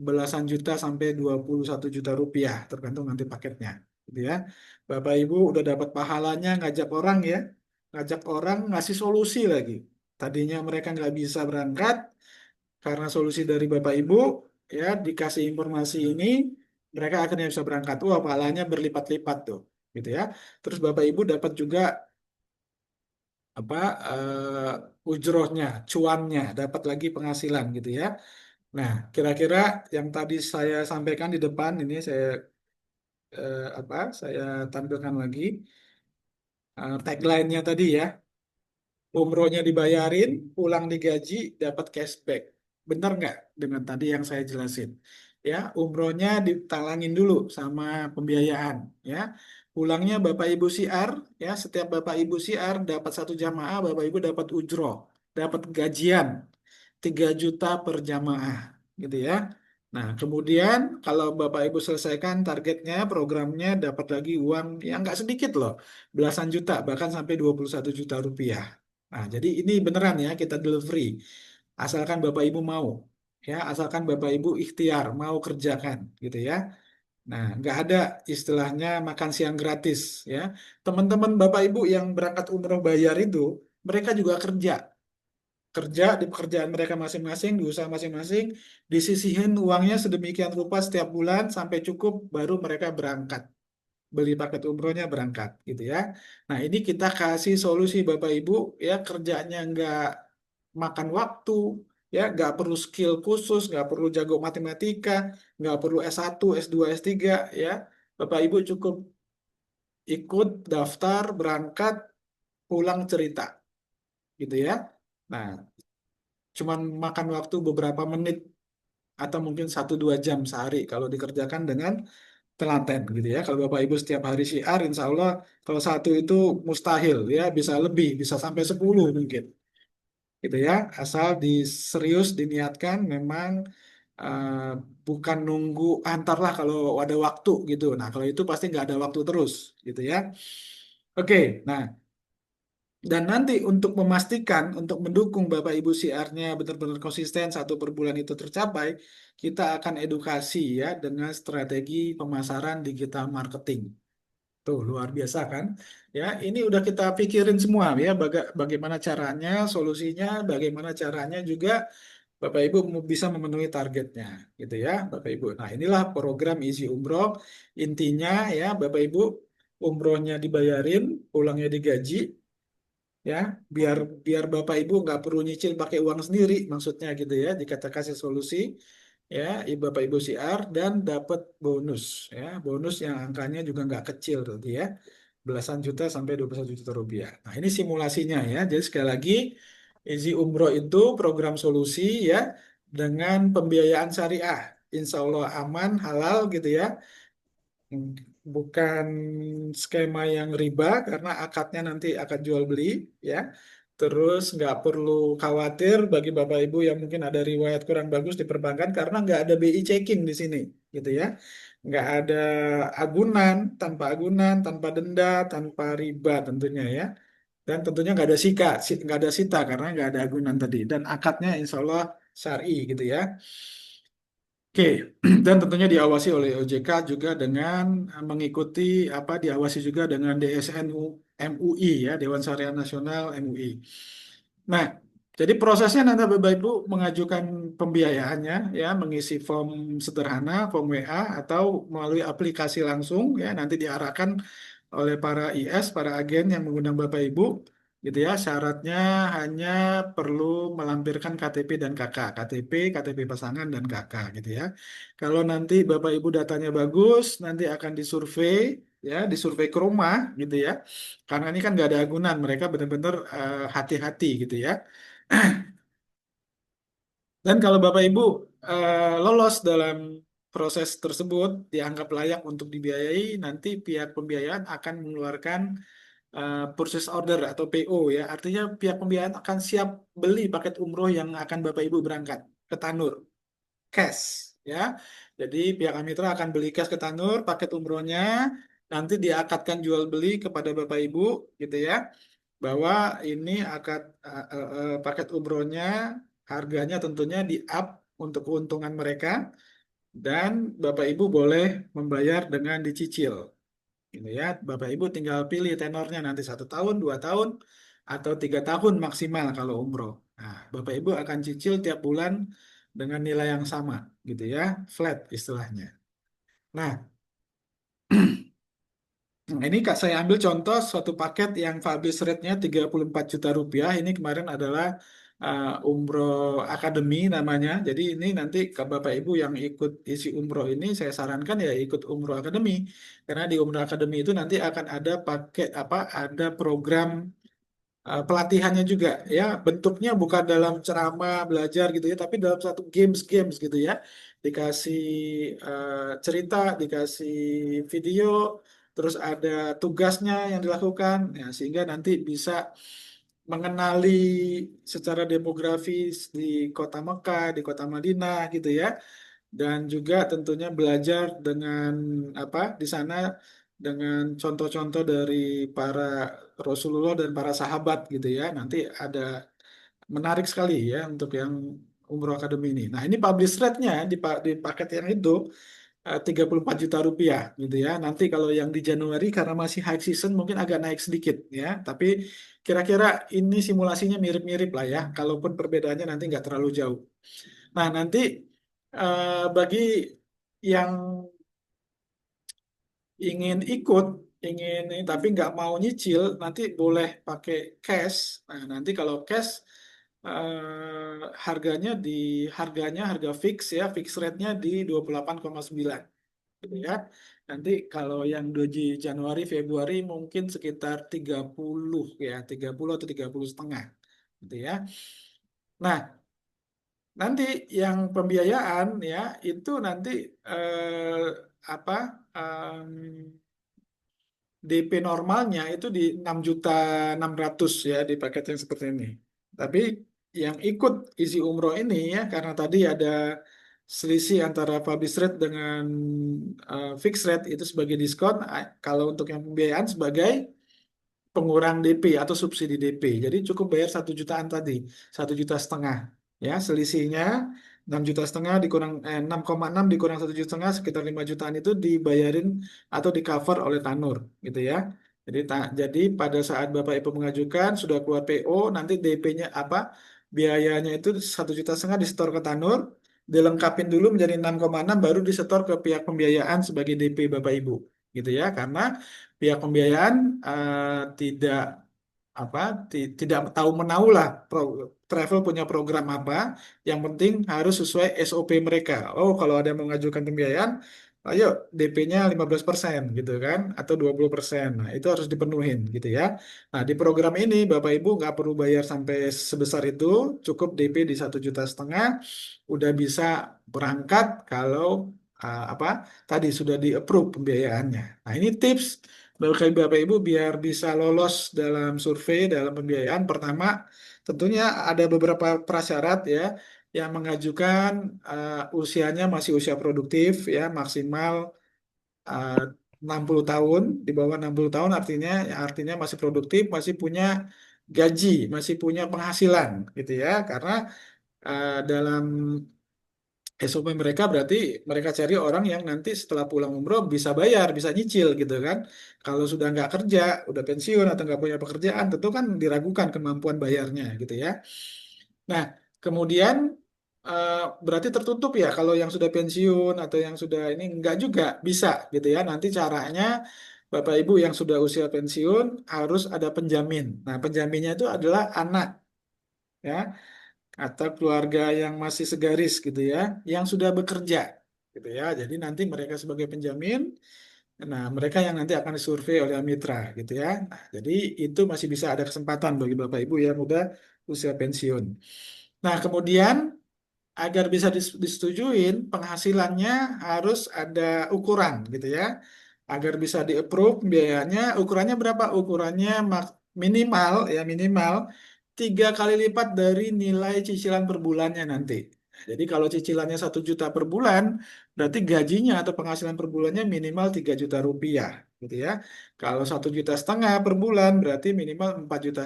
belasan juta sampai 21 juta rupiah, tergantung nanti paketnya. Gitu ya. Bapak Ibu udah dapat pahalanya ngajak orang ya, ngajak orang ngasih solusi lagi. Tadinya mereka nggak bisa berangkat karena solusi dari Bapak Ibu ya dikasih informasi ini, mereka akhirnya bisa berangkat. Wah, pahalanya berlipat-lipat tuh, gitu ya. Terus Bapak Ibu dapat juga apa ujrohnya, cuannya, dapat lagi penghasilan gitu ya. Nah, kira-kira yang tadi saya sampaikan di depan ini saya tampilkan lagi tagline-nya tadi ya. Umrohnya dibayarin, pulang digaji, dapat cashback. Benar nggak dengan tadi yang saya jelasin? Ya, umrohnya ditalangin dulu sama pembiayaan. Ya, pulangnya Bapak Ibu siar. Ya, setiap Bapak Ibu siar dapat 1 jamaah, Bapak Ibu dapat ujroh, dapat gajian 3 juta per jamaah, gitu ya. Nah, kemudian kalau Bapak Ibu selesaikan targetnya, programnya dapat lagi uang yang nggak sedikit loh, belasan juta, bahkan sampai 21 juta rupiah. Nah, jadi ini beneran ya kita delivery. Asalkan Bapak Ibu mau, ya, asalkan Bapak Ibu ikhtiar mau kerjakan, gitu ya. Nah, nggak ada istilahnya makan siang gratis, ya. Teman-teman Bapak Ibu yang berangkat umroh bayar itu, mereka juga kerja di pekerjaan mereka masing-masing, di usaha masing-masing, disisihin uangnya sedemikian rupa setiap bulan sampai cukup, baru mereka berangkat beli paket umrohnya berangkat gitu ya. Nah, ini kita kasih solusi Bapak Ibu ya, kerjanya nggak makan waktu ya, nggak perlu skill khusus, nggak perlu jago matematika, nggak perlu S1, S2, S3 ya. Bapak Ibu cukup ikut daftar berangkat pulang cerita gitu ya. Nah, cuman makan waktu beberapa menit atau mungkin 1-2 jam sehari kalau dikerjakan dengan telaten gitu ya. Kalau Bapak Ibu setiap hari syiar, insya Allah kalau satu itu mustahil ya, bisa lebih, bisa sampai 10 mungkin. Gitu ya, asal serius diniatkan memang eh, bukan nunggu antarlah kalau ada waktu gitu. Nah, kalau itu pasti nggak ada waktu terus gitu ya. Oke, nah dan nanti untuk memastikan, untuk mendukung Bapak Ibu siarnya benar-benar konsisten 1 per bulan itu tercapai, kita akan edukasi ya dengan strategi pemasaran digital marketing. Tuh, luar biasa kan? Ya, ini udah kita pikirin semua ya, bagaimana caranya, solusinya, bagaimana caranya juga Bapak Ibu bisa memenuhi targetnya, gitu ya, Bapak Ibu. Nah, inilah program Easy Umroh. Intinya ya, Bapak Ibu, umrohnya dibayarin, pulangnya digaji, ya, biar biar Bapak Ibu nggak perlu nyicil pakai uang sendiri, maksudnya gitu ya. Jika kita kasih solusi, ya, Bapak Ibu siar dan dapat bonus, ya, bonus yang angkanya juga nggak kecil tadi ya, belasan juta sampai 21 juta rupiah. Nah, ini simulasinya ya. Jadi sekali lagi, Easy Umroh itu program solusi ya dengan pembiayaan syariah, Insya Allah aman, halal gitu ya. Bukan skema yang riba karena akadnya nanti akad jual beli ya. Terus nggak perlu khawatir bagi Bapak Ibu yang mungkin ada riwayat kurang bagus di perbankan karena nggak ada BI checking di sini gitu ya. Nggak ada agunan, tanpa denda, tanpa riba tentunya ya. Dan tentunya nggak ada nggak ada sita karena nggak ada agunan tadi. Dan akadnya insya Allah syar'i gitu ya. Oke, dan tentunya diawasi oleh OJK juga dengan mengikuti diawasi juga dengan DSN MUI ya, Dewan Syariah Nasional MUI. Nah, jadi prosesnya nanti Bapak Ibu mengajukan pembiayaannya ya, mengisi form sederhana, form WA atau melalui aplikasi langsung ya, nanti diarahkan oleh para IS, para agen yang mengundang Bapak Ibu gitu ya. Syaratnya hanya perlu melampirkan KTP dan KK, KTP pasangan dan KK gitu ya. Kalau nanti Bapak Ibu datanya bagus, nanti akan disurvei ya, disurvei ke rumah gitu ya. Karena ini kan nggak ada agunan, mereka benar-benar hati-hati gitu ya. Dan kalau Bapak Ibu lolos dalam proses tersebut, dianggap layak untuk dibiayai, nanti pihak pembiayaan akan mengeluarkan purchase order atau PO ya. Artinya pihak pembiayaan akan siap beli paket umroh yang akan Bapak Ibu berangkat ke Tanur, cash ya. Jadi pihak Amitra akan beli cash ke Tanur, paket umrohnya nanti diakadkan jual beli kepada Bapak Ibu gitu ya. Bahwa ini akad paket umrohnya harganya tentunya di up untuk keuntungan mereka dan Bapak Ibu boleh membayar dengan dicicil. Gitu ya, Bapak Ibu tinggal pilih tenornya nanti 1 tahun, 2 tahun, atau 3 tahun maksimal kalau umroh. Nah, Bapak Ibu akan cicil tiap bulan dengan nilai yang sama, gitu ya, flat istilahnya. Nah, ini Kak saya ambil contoh suatu paket yang publish rate-nya 34 juta rupiah. Ini kemarin adalah umroh akademi namanya. Jadi ini nanti ke Bapak Ibu yang ikut isi umroh ini saya sarankan ya ikut umroh akademi. Karena di umroh akademi itu nanti akan ada paket apa ada program pelatihannya juga ya bentuknya bukan dalam ceramah belajar gitu ya tapi dalam satu games gitu ya dikasih cerita dikasih video terus ada tugasnya yang dilakukan ya sehingga nanti bisa mengenali secara demografis di kota Mekah di kota Madinah gitu ya dan juga tentunya belajar dengan apa di sana dengan contoh-contoh dari para Rasulullah dan para sahabat gitu ya. Nanti ada menarik sekali ya untuk yang Umroh Academy ini. Nah, ini publish rate-nya di paket yang itu 34 juta rupiah gitu ya. Nanti kalau yang di Januari karena masih high season mungkin agak naik sedikit ya. Tapi kira-kira ini simulasinya mirip-mirip lah ya. Kalaupun perbedaannya nanti nggak terlalu jauh. Nah, nanti bagi yang ingin ikut, ingin ini, tapi nggak mau nyicil, nanti boleh pakai cash. Nah, nanti kalau cash harganya harga fix ya, fix rate-nya di 28,9 gitu ya. Nanti kalau yang doji Januari Februari mungkin sekitar 30 ya, 30 atau 30 setengah gitu ya. Nah, nanti yang pembiayaan ya itu nanti apa DP normalnya itu di 6.600.000 ya di paket yang seperti ini. Tapi yang ikut isi umroh ini ya karena tadi ada selisih antara publish rate dengan fixed rate itu sebagai diskon. Kalau untuk yang pembiayaan sebagai pengurang DP atau subsidi DP. Jadi cukup bayar 1 jutaan tadi, 1,5 juta. Ya, selisihnya 6,5 juta dikurang 6,6 dikurang 1,5 juta sekitar 5 jutaan itu dibayarin atau di cover oleh Tanur gitu ya. Jadi pada saat Bapak Ibu mengajukan sudah keluar PO nanti DP-nya apa biayanya itu 1,5 juta disetor ke Tanur dilengkapin dulu menjadi 6,6 baru disetor ke pihak pembiayaan sebagai DP Bapak Ibu gitu ya karena pihak pembiayaan tidak apa tidak tahu menahu lah travel punya program apa yang penting harus sesuai SOP mereka oh kalau ada yang mengajukan pembiayaan ayo DP-nya 15% gitu kan atau 20%. Nah itu harus dipenuhin gitu ya nah di program ini Bapak Ibu nggak perlu bayar sampai sebesar itu cukup DP di 1,5 juta udah bisa berangkat kalau apa tadi sudah di approve pembiayaannya nah ini tips bagi Bapak Ibu biar bisa lolos dalam survei dalam pembiayaan pertama tentunya ada beberapa prasyarat ya yang mengajukan usianya masih usia produktif ya maksimal uh, 60 tahun di bawah 60 tahun artinya masih produktif masih punya gaji masih punya penghasilan gitu ya karena dalam SOP mereka berarti mereka cari orang yang nanti setelah pulang umroh bisa bayar, bisa nyicil gitu kan. Kalau sudah nggak kerja, udah pensiun atau nggak punya pekerjaan, tentu kan diragukan kemampuan bayarnya gitu ya. Nah, kemudian eh, berarti tertutup ya kalau yang sudah pensiun atau yang sudah ini nggak juga bisa gitu ya. Nanti caranya Bapak Ibu yang sudah usia pensiun harus ada penjamin. Nah, penjaminnya itu adalah anak ya atau keluarga yang masih segaris gitu ya, yang sudah bekerja gitu ya. Jadi nanti mereka sebagai penjamin, nah mereka yang nanti akan disurvei oleh mitra gitu ya. Nah, jadi itu masih bisa ada kesempatan bagi Bapak Ibu yang udah usia pensiun. Nah, kemudian agar bisa disetujuin penghasilannya harus ada ukuran gitu ya. Agar bisa di-approve biayanya, ukurannya berapa? Ukurannya minimal ya minimal 3 kali lipat dari nilai cicilan per bulannya nanti. Jadi kalau cicilannya 1 juta per bulan, berarti gajinya atau penghasilan per bulannya minimal 3 juta rupiah, gitu ya. Kalau 1,5 juta per bulan, berarti minimal 4,5 juta.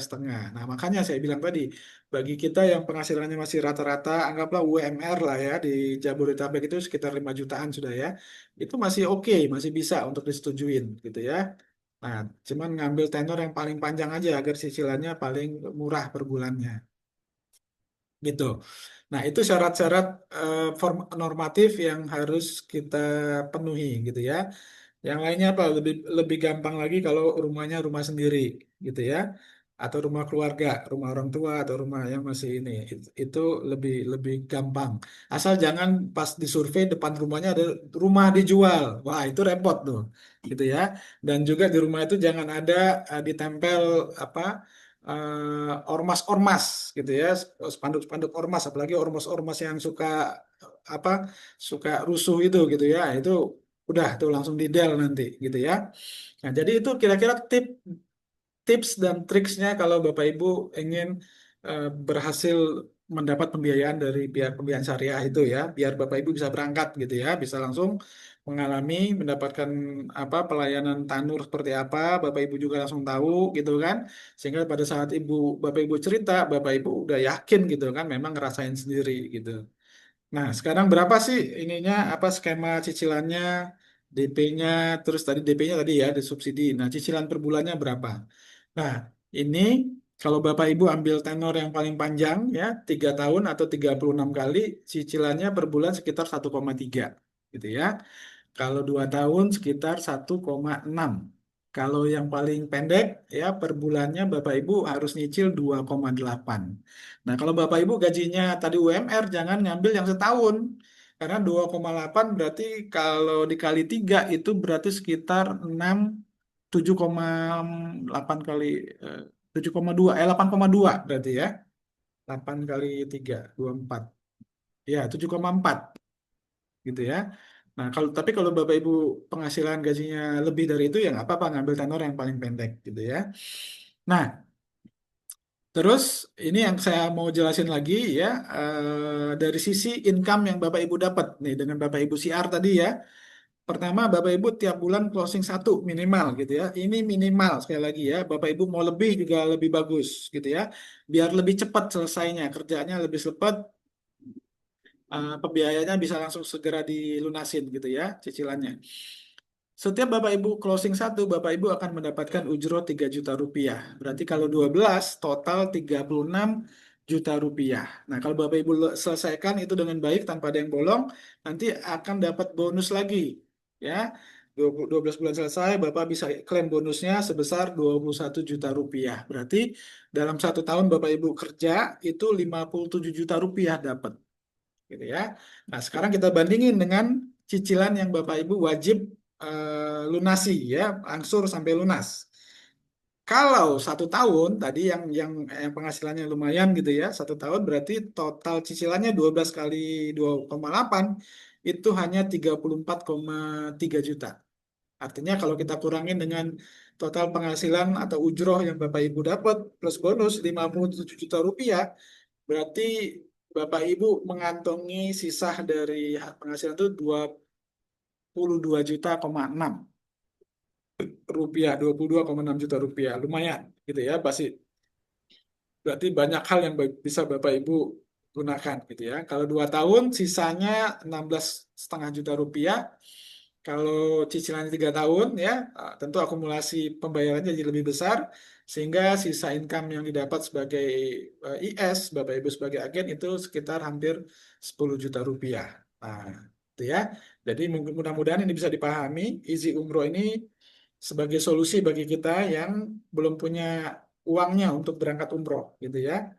Nah, makanya saya bilang tadi, bagi kita yang penghasilannya masih rata-rata, anggaplah UMR lah ya, di Jabodetabek itu sekitar 5 jutaan sudah ya, itu masih oke, masih bisa untuk disetujuin, gitu ya. Nah, cuman ngambil tenor yang paling panjang aja agar cicilannya paling murah per bulannya, gitu. Nah, itu syarat-syarat normatif yang harus kita penuhi, gitu ya. Yang lainnya apa? Lebih lebih gampang lagi kalau rumahnya rumah sendiri, gitu ya, atau rumah keluarga, rumah orang tua atau rumah yang masih ini, itu lebih lebih gampang. Asal jangan pas disurvei depan rumahnya ada rumah dijual, wah itu repot tuh, gitu ya. Dan juga di rumah itu jangan ada ditempel apa ormas-ormas, gitu ya, spanduk-spanduk ormas, apalagi ormas-ormas yang suka apa suka rusuh itu, gitu ya, itu udah tuh langsung di del nanti gitu ya. Nah, jadi itu kira-kira tips dan triksnya kalau Bapak Ibu ingin berhasil mendapat pembiayaan dari pihak pembiayaan syariah itu ya, biar Bapak Ibu bisa berangkat gitu ya, bisa langsung mengalami mendapatkan apa pelayanan tanur seperti apa, Bapak Ibu juga langsung tahu gitu kan. Sehingga pada saat Bapak Ibu cerita, Bapak Ibu udah yakin gitu kan memang ngerasain sendiri gitu. Nah, sekarang berapa sih ininya apa skema cicilannya, DP-nya, terus tadi DP-nya tadi ya, disubsidi. Nah, cicilan per bulannya berapa? Nah, ini kalau Bapak Ibu ambil tenor yang paling panjang ya, 3 tahun atau 36 kali, cicilannya per bulan sekitar 1,3 gitu ya. Kalau 2 tahun sekitar 1,6. Kalau yang paling pendek ya per bulannya Bapak Ibu harus nyicil 2,8. Nah, kalau Bapak Ibu gajinya tadi UMR jangan ngambil yang setahun. Karena 2,8 berarti kalau dikali 3 itu berarti sekitar 7,8 kali 7,2 8,2 berarti ya. 8 kali 3 24. Ya, 7,4 gitu ya. Nah, kalau Bapak Ibu penghasilan gajinya lebih dari itu ya nggak apa-apa ngambil tenor yang paling pendek gitu ya. Nah, terus ini yang saya mau jelasin lagi ya dari sisi income yang Bapak Ibu dapat nih dengan Bapak Ibu CR tadi ya. Pertama, Bapak Ibu tiap bulan closing satu minimal gitu ya. Ini minimal sekali lagi ya. Bapak Ibu mau lebih juga lebih bagus gitu ya. Biar lebih cepat selesainya, kerjanya lebih cepat, pembiayanya bisa langsung segera dilunasin gitu ya, cicilannya. Setiap Bapak Ibu closing satu, Bapak Ibu akan mendapatkan ujro 3 juta rupiah. Berarti kalau 12, total 36 juta rupiah. Nah, kalau Bapak Ibu selesaikan itu dengan baik tanpa ada yang bolong, nanti akan dapat bonus lagi. Ya, 12 bulan selesai, Bapak bisa klaim bonusnya sebesar 21 juta rupiah. Berarti dalam 1 tahun Bapak Ibu kerja, itu 57 juta rupiah dapat. Gitu ya. Nah, sekarang kita bandingin dengan cicilan yang Bapak Ibu wajib lunasi ya, angsur sampai lunas. Kalau 1 tahun tadi yang penghasilannya lumayan gitu ya, 1 tahun berarti total cicilannya 12 kali 2,8 itu hanya 34,3 juta. Artinya kalau kita kurangin dengan total penghasilan atau ujroh yang Bapak Ibu dapat plus bonus 57 juta rupiah, berarti Bapak Ibu mengantongi sisa dari penghasilan itu 22,6 juta rupiah, 22,6 juta rupiah. Lumayan gitu ya, pasti berarti banyak hal yang bisa Bapak Ibu gunakan gitu ya. Kalau 2 tahun sisanya 16,5 juta rupiah. Kalau cicilannya 3 tahun ya, tentu akumulasi pembayarannya jadi lebih besar sehingga sisa income yang didapat sebagai IS, Bapak Ibu sebagai agen itu sekitar hampir 10 juta rupiah. Nah, itu ya. Jadi mudah-mudahan ini bisa dipahami. Easy Umroh ini sebagai solusi bagi kita yang belum punya uangnya untuk berangkat umroh gitu ya.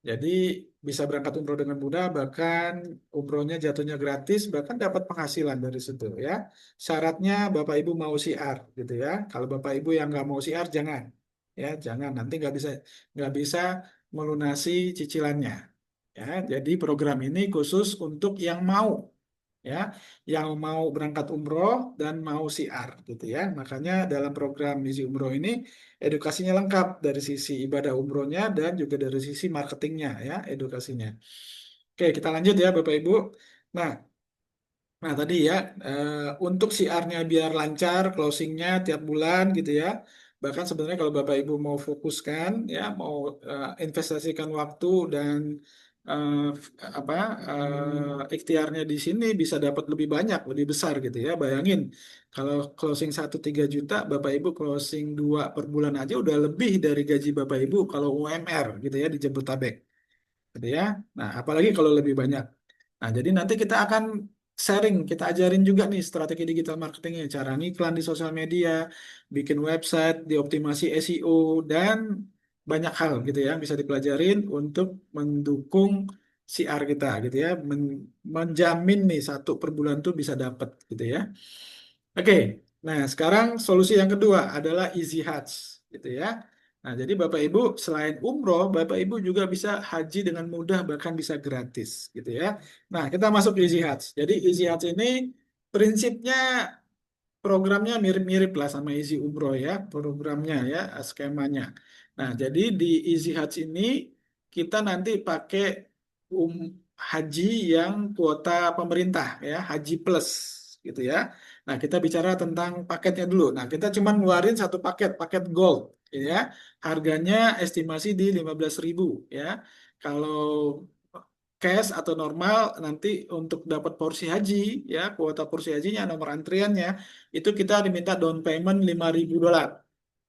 Jadi bisa berangkat umroh dengan mudah, bahkan umrohnya jatuhnya gratis, bahkan dapat penghasilan dari situ ya. Syaratnya Bapak Ibu mau siar gitu ya. Kalau Bapak Ibu yang nggak mau siar jangan, ya jangan nanti nggak bisa melunasi cicilannya. Ya, jadi program ini khusus untuk yang mau, ya, yang mau berangkat umroh dan mau siar, gitu ya. Makanya dalam program Easy Umroh ini edukasinya lengkap dari sisi ibadah umrohnya dan juga dari sisi marketingnya, ya, edukasinya. Oke, kita lanjut ya, Bapak Ibu. Nah, tadi ya, untuk siarnya biar lancar, closingnya tiap bulan gitu ya. Bahkan sebenarnya kalau Bapak Ibu mau fokuskan, ya, mau investasikan waktu dan eh, apa ikhtiarnya di sini bisa dapat lebih banyak, lebih besar gitu ya. Bayangin kalau closing 1 3 juta, Bapak Ibu closing 2 per bulan aja udah lebih dari gaji Bapak Ibu kalau UMR gitu ya di Jabodetabek gitu ya. Nah, apalagi kalau lebih banyak. Nah, jadi nanti kita akan sharing, kita ajarin juga nih strategi digital marketingnya, cara ngiklan di sosial media, bikin website, dioptimasi SEO, dan banyak hal gitu ya yang bisa dipelajarin untuk mendukung CR kita gitu ya, menjamin nih 1 per bulan tuh bisa dapat gitu ya. Oke, nah sekarang solusi yang kedua adalah Easy Hajj gitu ya. Nah, jadi Bapak Ibu selain umroh, Bapak Ibu juga bisa haji dengan mudah bahkan bisa gratis gitu ya. Nah, kita masuk ke Easy Hajj. Jadi Easy Hajj ini prinsipnya programnya mirip-mirip lah sama Easy Umroh ya, programnya ya, skemanya. Nah, jadi di Easy Hajj ini kita nanti pakai um, haji yang kuota pemerintah ya, haji plus gitu ya. Nah, kita bicara tentang paketnya dulu. Nah, kita cuma ngeluarin 1 paket, paket gold ya. Harganya estimasi di 15.000 ya. Kalau cash atau normal nanti untuk dapat porsi haji ya kuota porsi hajinya nomor antriannya itu kita diminta down payment $5.000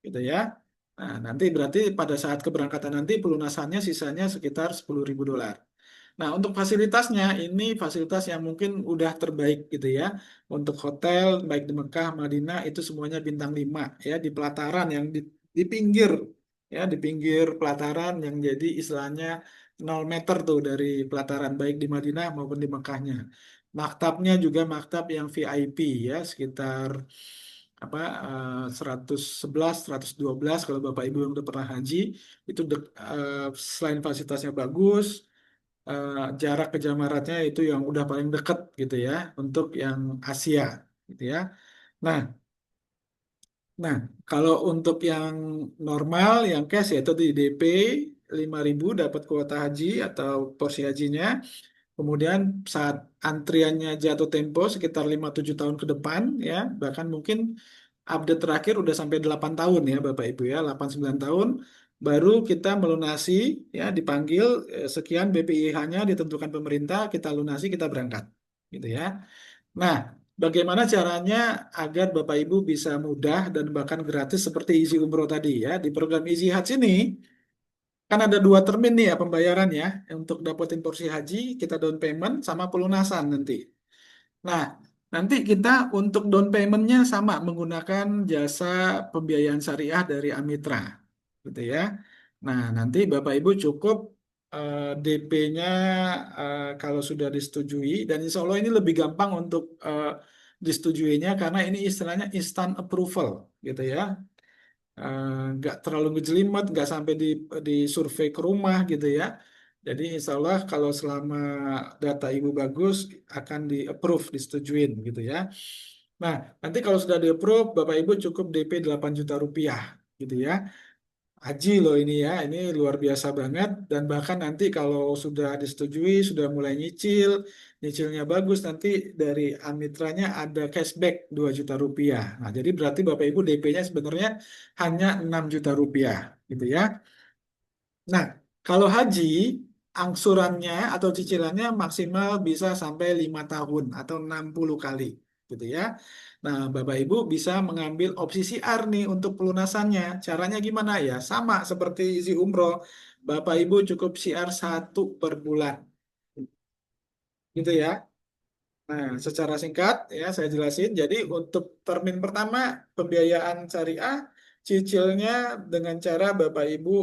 gitu ya. Nah, nanti berarti pada saat keberangkatan nanti pelunasannya sisanya sekitar $10.000. Nah, untuk fasilitasnya ini fasilitas yang mungkin udah terbaik gitu ya. Untuk hotel baik di Mekah, Madinah itu semuanya bintang 5 ya di pelataran yang di pinggir ya di pinggir pelataran yang jadi istilahnya 0 meter tuh dari pelataran baik di Madinah maupun di Mekahnya. Maktabnya juga maktab yang VIP ya sekitar apa 111, 112 kalau Bapak Ibu yang udah pernah haji itu selain fasilitasnya bagus, jarak ke jamaratnya itu yang udah paling dekat gitu ya untuk yang Asia gitu ya. Nah, kalau untuk yang normal, yang cash yaitu di DP 5.000 dapat kuota haji atau porsi hajinya. Kemudian saat antriannya jatuh tempo sekitar 5 7 tahun ke depan ya, bahkan mungkin update terakhir udah sampai 8 tahun ya Bapak Ibu ya, 8 9 tahun baru kita melunasi ya dipanggil sekian BPIH-nya ditentukan pemerintah, kita lunasi kita berangkat gitu ya. Nah, bagaimana caranya agar Bapak Ibu bisa mudah dan bahkan gratis seperti Easy Umroh tadi ya. Di program Easy Hajj ini kan ada 2 termin nih ya pembayarannya. Untuk dapetin porsi haji, kita down payment sama pelunasan nanti. Nah, nanti kita untuk down payment-nya sama menggunakan jasa pembiayaan syariah dari Amitra, gitu ya. Nah, nanti Bapak Ibu cukup DP-nya kalau sudah disetujui, dan insya Allah ini lebih gampang untuk disetujuinya karena ini istilahnya instant approval, gitu ya. Nggak terlalu ngejelimet, nggak sampai di survei ke rumah gitu ya. Jadi insya Allah kalau selama data Ibu bagus akan di approve, disetujuin gitu ya. Nah, nanti kalau sudah di approve, Bapak Ibu cukup DP 8 juta rupiah gitu ya. Haji loh ini ya, ini luar biasa banget. Dan bahkan nanti kalau sudah disetujui, sudah mulai nyicil, nyicilnya bagus, nanti dari Amitranya ada cashback 2 juta rupiah. Nah, jadi berarti Bapak Ibu DP-nya sebenarnya hanya 6 juta rupiah gitu ya. Nah, kalau haji, angsurannya atau cicilannya maksimal bisa sampai 5 tahun atau 60 kali gitu ya. Nah, Bapak Ibu bisa mengambil opsi CR nih untuk pelunasannya. Caranya gimana ya? Sama seperti isi umroh. Bapak Ibu cukup CR 1 per bulan. Gitu ya. Nah, secara singkat ya saya jelasin. Jadi untuk termin pertama pembiayaan syariah cicilnya dengan cara Bapak Ibu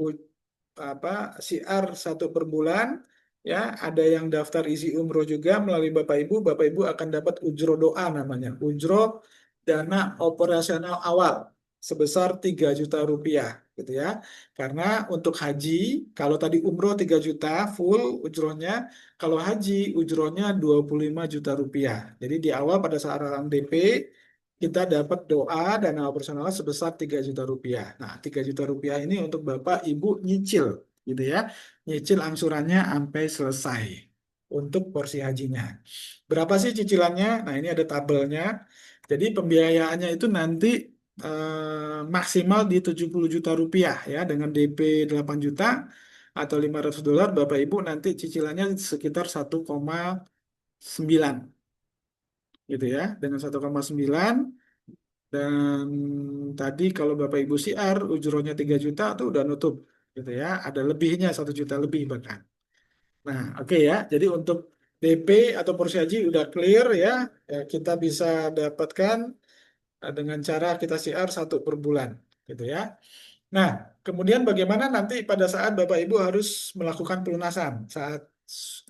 u- apa CR 1 per bulan ya ada yang daftar isi umroh juga melalui Bapak Ibu akan dapat ujro doa namanya ujro dana operasional awal sebesar 3 juta rupiah gitu ya. Karena untuk haji, kalau tadi umroh 3 juta full ujrohnya, kalau haji ujrohnya 25 juta rupiah. Jadi di awal pada saat orang DP, kita dapat doa dana operasional sebesar 3 juta rupiah. Nah, 3 juta rupiah ini untuk Bapak Ibu nyicil gitu ya. Nyicil angsurannya sampai selesai untuk porsi hajinya. Berapa sih cicilannya? Nah, ini ada tabelnya. Jadi pembiayaannya itu nanti maksimal di 70 juta rupiah ya dengan DP 8 juta atau $500 Bapak Ibu nanti cicilannya sekitar 1,9 gitu ya. Dengan 1,9 dan tadi kalau Bapak Ibu siar ujrohnya 3 juta itu udah nutup gitu ya. Ada lebihnya 1 juta lebih bahkan. Nah, oke ya. Jadi untuk DP atau porsi haji udah clear ya. Ya, kita bisa dapatkan dengan cara kita siar 1 per bulan, gitu ya. Nah, kemudian bagaimana nanti pada saat Bapak Ibu harus melakukan pelunasan saat 5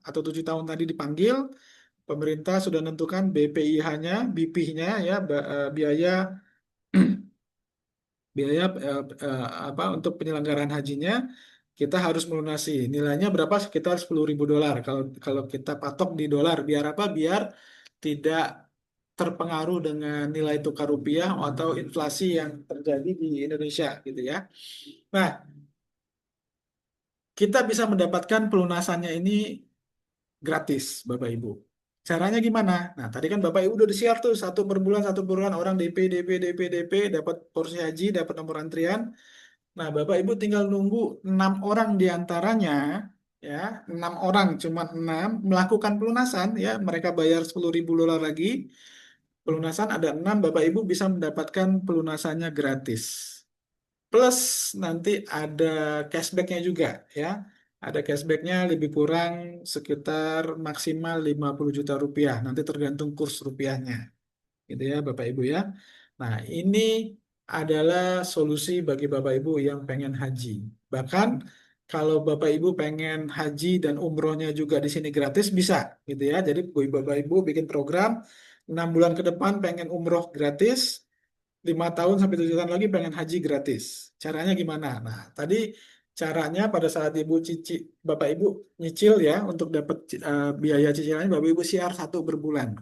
atau 7 tahun tadi dipanggil, pemerintah sudah menentukan BPIH-nya, BP-nya ya, biaya biaya apa untuk penyelenggaraan hajinya kita harus melunasi nilainya berapa sekitar $10.000 kalau kalau kita patok di dolar biar apa biar tidak terpengaruh dengan nilai tukar rupiah atau inflasi yang terjadi di Indonesia gitu ya. Nah, kita bisa mendapatkan pelunasannya ini gratis, Bapak Ibu. Caranya gimana? Nah, tadi kan Bapak Ibu udah disiar tuh 1 per bulan orang DP dapat porsi haji, dapat nomor antrian. Nah, Bapak Ibu tinggal nunggu 6 orang diantaranya, ya, 6 orang, cuma 6 melakukan pelunasan, ya, mereka bayar $10.000 lagi, pelunasan ada 6, Bapak Ibu bisa mendapatkan pelunasannya gratis. Plus nanti ada cashbacknya juga, ya, ada cashbacknya lebih kurang sekitar maksimal 50 juta rupiah, nanti tergantung kurs rupiahnya gitu ya Bapak Ibu ya. Nah, ini adalah solusi bagi Bapak Ibu yang pengen haji. Bahkan kalau Bapak Ibu pengen haji dan umrohnya juga di sini gratis bisa gitu ya. Jadi Bapak Ibu bikin program 6 bulan ke depan pengen umroh gratis, 5 tahun sampai 7 tahun lagi pengen haji gratis. Caranya gimana? Nah, tadi caranya pada saat Bapak Ibu nyicil ya untuk dapat biaya cicilannya Bapak Ibu siar 1 per bulan.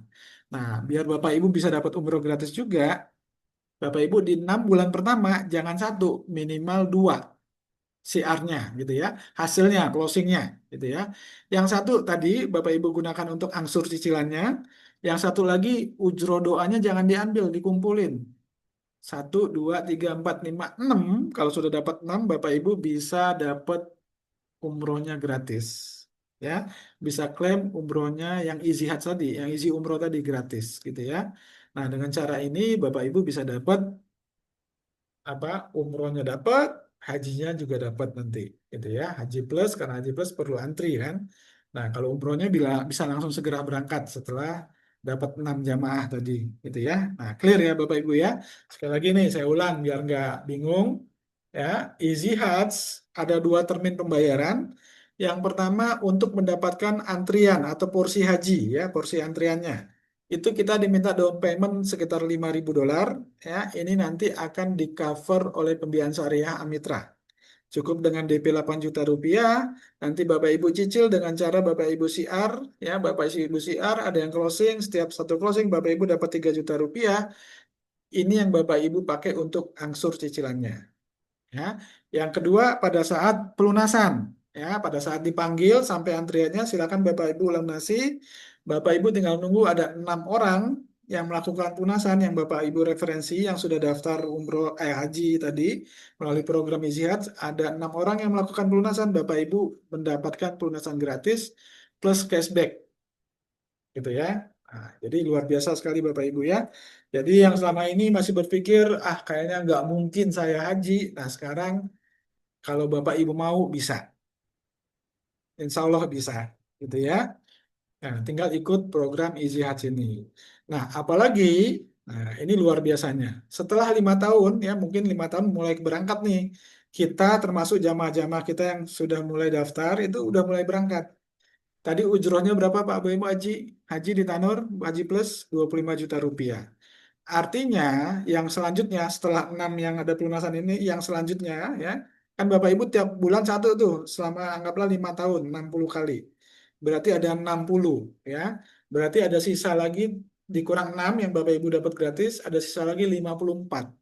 Nah, biar Bapak Ibu bisa dapat umroh gratis juga, Bapak Ibu di 6 bulan pertama jangan satu, minimal 2 CR-nya gitu ya, hasilnya, closingnya gitu ya. Yang satu tadi Bapak Ibu gunakan untuk angsur cicilannya, yang satu lagi ujro doanya jangan diambil, dikumpulin. 1, 2, 3, 4, 5, 6. Kalau sudah dapat 6, Bapak Ibu bisa dapat umrohnya gratis. Ya, bisa klaim umrohnya yang easy hajj tadi, yang easy umroh tadi gratis gitu ya. Nah, dengan cara ini Bapak Ibu bisa dapat apa umrohnya dapat, hajinya juga dapat nanti gitu ya. Haji plus karena haji plus perlu antri kan. Nah, kalau umrohnya bisa langsung segera berangkat setelah dapat 6 jamaah tadi gitu ya. Nah, clear ya Bapak Ibu ya. Sekali lagi nih saya ulang biar nggak bingung ya. Easy Hajj ada 2 termin pembayaran. Yang pertama untuk mendapatkan antrian atau porsi haji ya, porsi antriannya. Itu kita diminta down payment sekitar $5.000 ya. Ini nanti akan di cover oleh pembiayaan syariah Amitra. Cukup dengan DP 8 juta rupiah, nanti Bapak Ibu cicil dengan cara Bapak Ibu siar, ya Bapak Ibu siar, ada yang closing, setiap satu closing Bapak Ibu dapat 3 juta rupiah, ini yang Bapak Ibu pakai untuk angsur cicilannya. Ya. Yang kedua pada saat pelunasan, ya pada saat dipanggil sampai antriannya silakan Bapak Ibu lunasi. Bapak Ibu tinggal nunggu ada 6 orang yang melakukan pelunasan yang Bapak Ibu referensi yang sudah daftar umroh haji tadi melalui program Easy Hajj ada 6 orang yang melakukan pelunasan Bapak Ibu mendapatkan pelunasan gratis plus cashback gitu ya. Nah, jadi luar biasa sekali Bapak Ibu ya. Jadi yang selama ini masih berpikir, ah kayaknya nggak mungkin saya haji. Nah sekarang kalau Bapak Ibu mau bisa, Insya Allah bisa, gitu ya. Nah, tinggal ikut program Easy Hajj ini. Nah, apalagi, nah ini luar biasanya. Setelah 5 tahun, ya mungkin 5 tahun mulai berangkat nih. Kita termasuk jamaah-jamaah kita yang sudah mulai daftar, itu udah mulai berangkat. Tadi ujrohnya berapa Pak Bu Ibu Haji? Haji di Tanur, Haji Plus 25 juta rupiah. Artinya yang selanjutnya setelah 6 yang ada pelunasan ini, yang selanjutnya ya, kan Bapak Ibu tiap bulan satu tuh selama anggaplah 5 tahun, 60 kali. Berarti ada 60 ya. Berarti ada sisa lagi dikurang 6 yang Bapak Ibu dapat gratis, ada sisa lagi 54.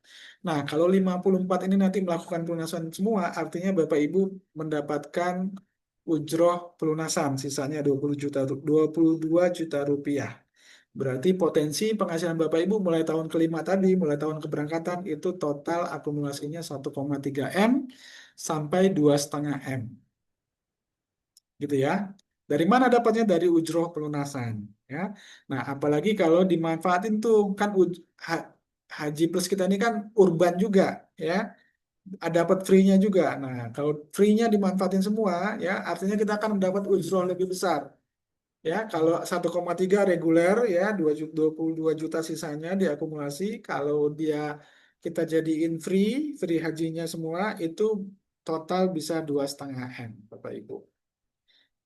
Nah, kalau 54 ini nanti melakukan pelunasan semua, artinya Bapak Ibu mendapatkan ujroh pelunasan, sisanya 22 juta rupiah. Berarti potensi penghasilan Bapak Ibu mulai tahun kelima tadi, mulai tahun keberangkatan itu total akumulasinya 1,3 M sampai 2,5 M. Gitu ya. Dari mana dapatnya? Dari ujroh pelunasan. Ya. Nah, apalagi kalau dimanfaatin tuh, kan Haji Plus kita ini kan urban juga. Ya, ada dapat free-nya juga. Nah, kalau free-nya dimanfaatin semua, ya artinya kita akan mendapat ujroh lebih besar. Ya, kalau 1,3 reguler ya 22 juta sisanya diakumulasi. Kalau dia kita jadiin free hajinya semua itu total bisa 2,5 M, Bapak Ibu.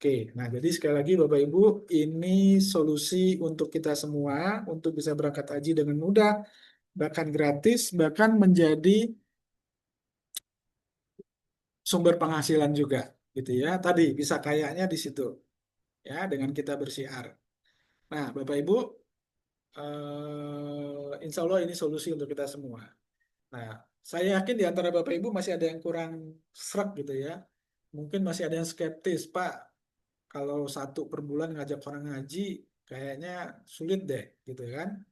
Oke, nah jadi sekali lagi Bapak Ibu, ini solusi untuk kita semua untuk bisa berangkat haji dengan mudah, bahkan gratis, bahkan menjadi sumber penghasilan juga, gitu ya. Tadi bisa kayaknya di situ, ya dengan kita bersiar. Nah, Bapak Ibu, insya Allah ini solusi untuk kita semua. Nah, saya yakin di antara Bapak Ibu masih ada yang kurang srek gitu ya. Mungkin masih ada yang skeptis, Pak. Kalau satu per bulan ngajak orang ngaji, kayaknya sulit deh, gitu kan?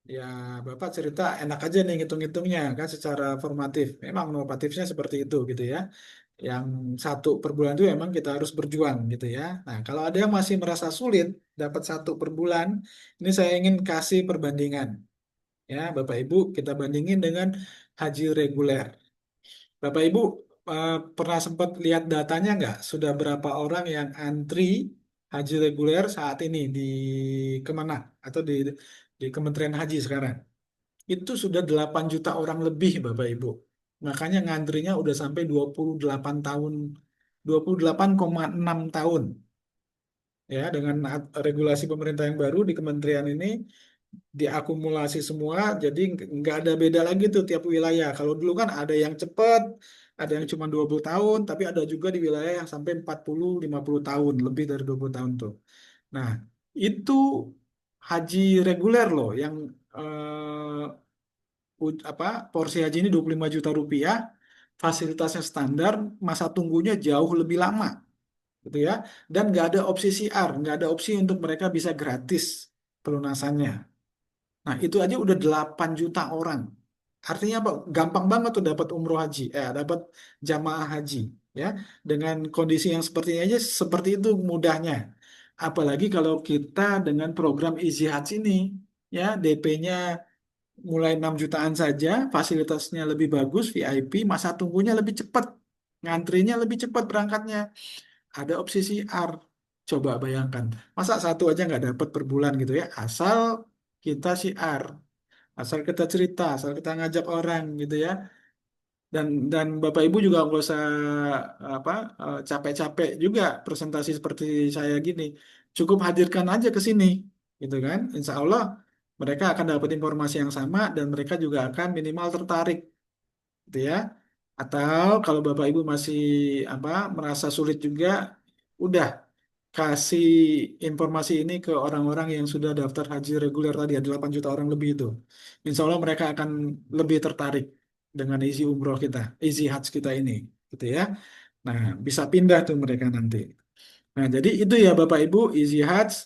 Ya, Bapak cerita enak aja nih ngitung-ngitungnya kan secara formatif. Memang normatifnya seperti itu gitu ya. Yang satu per bulan itu memang kita harus berjuang gitu ya. Nah, kalau ada yang masih merasa sulit dapat satu per bulan, ini saya ingin kasih perbandingan. Ya, Bapak Ibu, kita bandingin dengan haji reguler. Bapak Ibu pernah sempat lihat datanya nggak? Sudah berapa orang yang antri haji reguler saat ini di kemana? Atau di Kementerian Haji sekarang? Itu sudah 8 juta orang lebih, Bapak Ibu. Makanya ngantrinya udah sampai 28 tahun, 28,6 tahun. Ya, dengan regulasi pemerintah yang baru di kementerian ini diakumulasi semua, jadi nggak ada beda lagi tuh tiap wilayah. Kalau dulu kan ada yang cepat, ada yang cuma 20 tahun, tapi ada juga di wilayah yang sampai 40-50 tahun, lebih dari 20 tahun tuh. Nah, itu haji reguler loh yang apa porsi haji ini 25 juta rupiah, fasilitasnya standar, masa tunggunya jauh lebih lama, gitu ya. Dan nggak ada opsi CR, nggak ada opsi untuk mereka bisa gratis pelunasannya. Nah, itu aja udah 8 juta orang. Artinya apa? Gampang banget tuh dapat umroh haji, dapat jamaah haji, ya. Dengan kondisi yang seperti ini aja, seperti itu mudahnya. Apalagi kalau kita dengan program Easy Haji ini, ya, DP-nya mulai 6 jutaan saja, fasilitasnya lebih bagus, VIP, masa tunggunya lebih cepat, ngantrinya lebih cepat berangkatnya. Ada opsi CR. Coba bayangkan, masa satu aja nggak dapat per bulan gitu ya, asal kita CR, asal kita cerita, asal kita ngajak orang gitu ya. Dan Bapak Ibu juga nggak usah apa capek-capek juga presentasi seperti saya gini. Cukup hadirkan aja ke sini, gitu kan. Insya Allah mereka akan dapat informasi yang sama dan mereka juga akan minimal tertarik, gitu ya. Atau kalau Bapak Ibu masih apa merasa sulit juga, udah kasih informasi ini ke orang-orang yang sudah daftar haji reguler tadi ya 8 juta orang lebih itu. Insya Allah mereka akan lebih tertarik dengan isi umroh kita, isi haji kita ini, gitu ya. Nah, bisa pindah tuh mereka nanti. Nah, jadi itu ya Bapak Ibu, isi haji,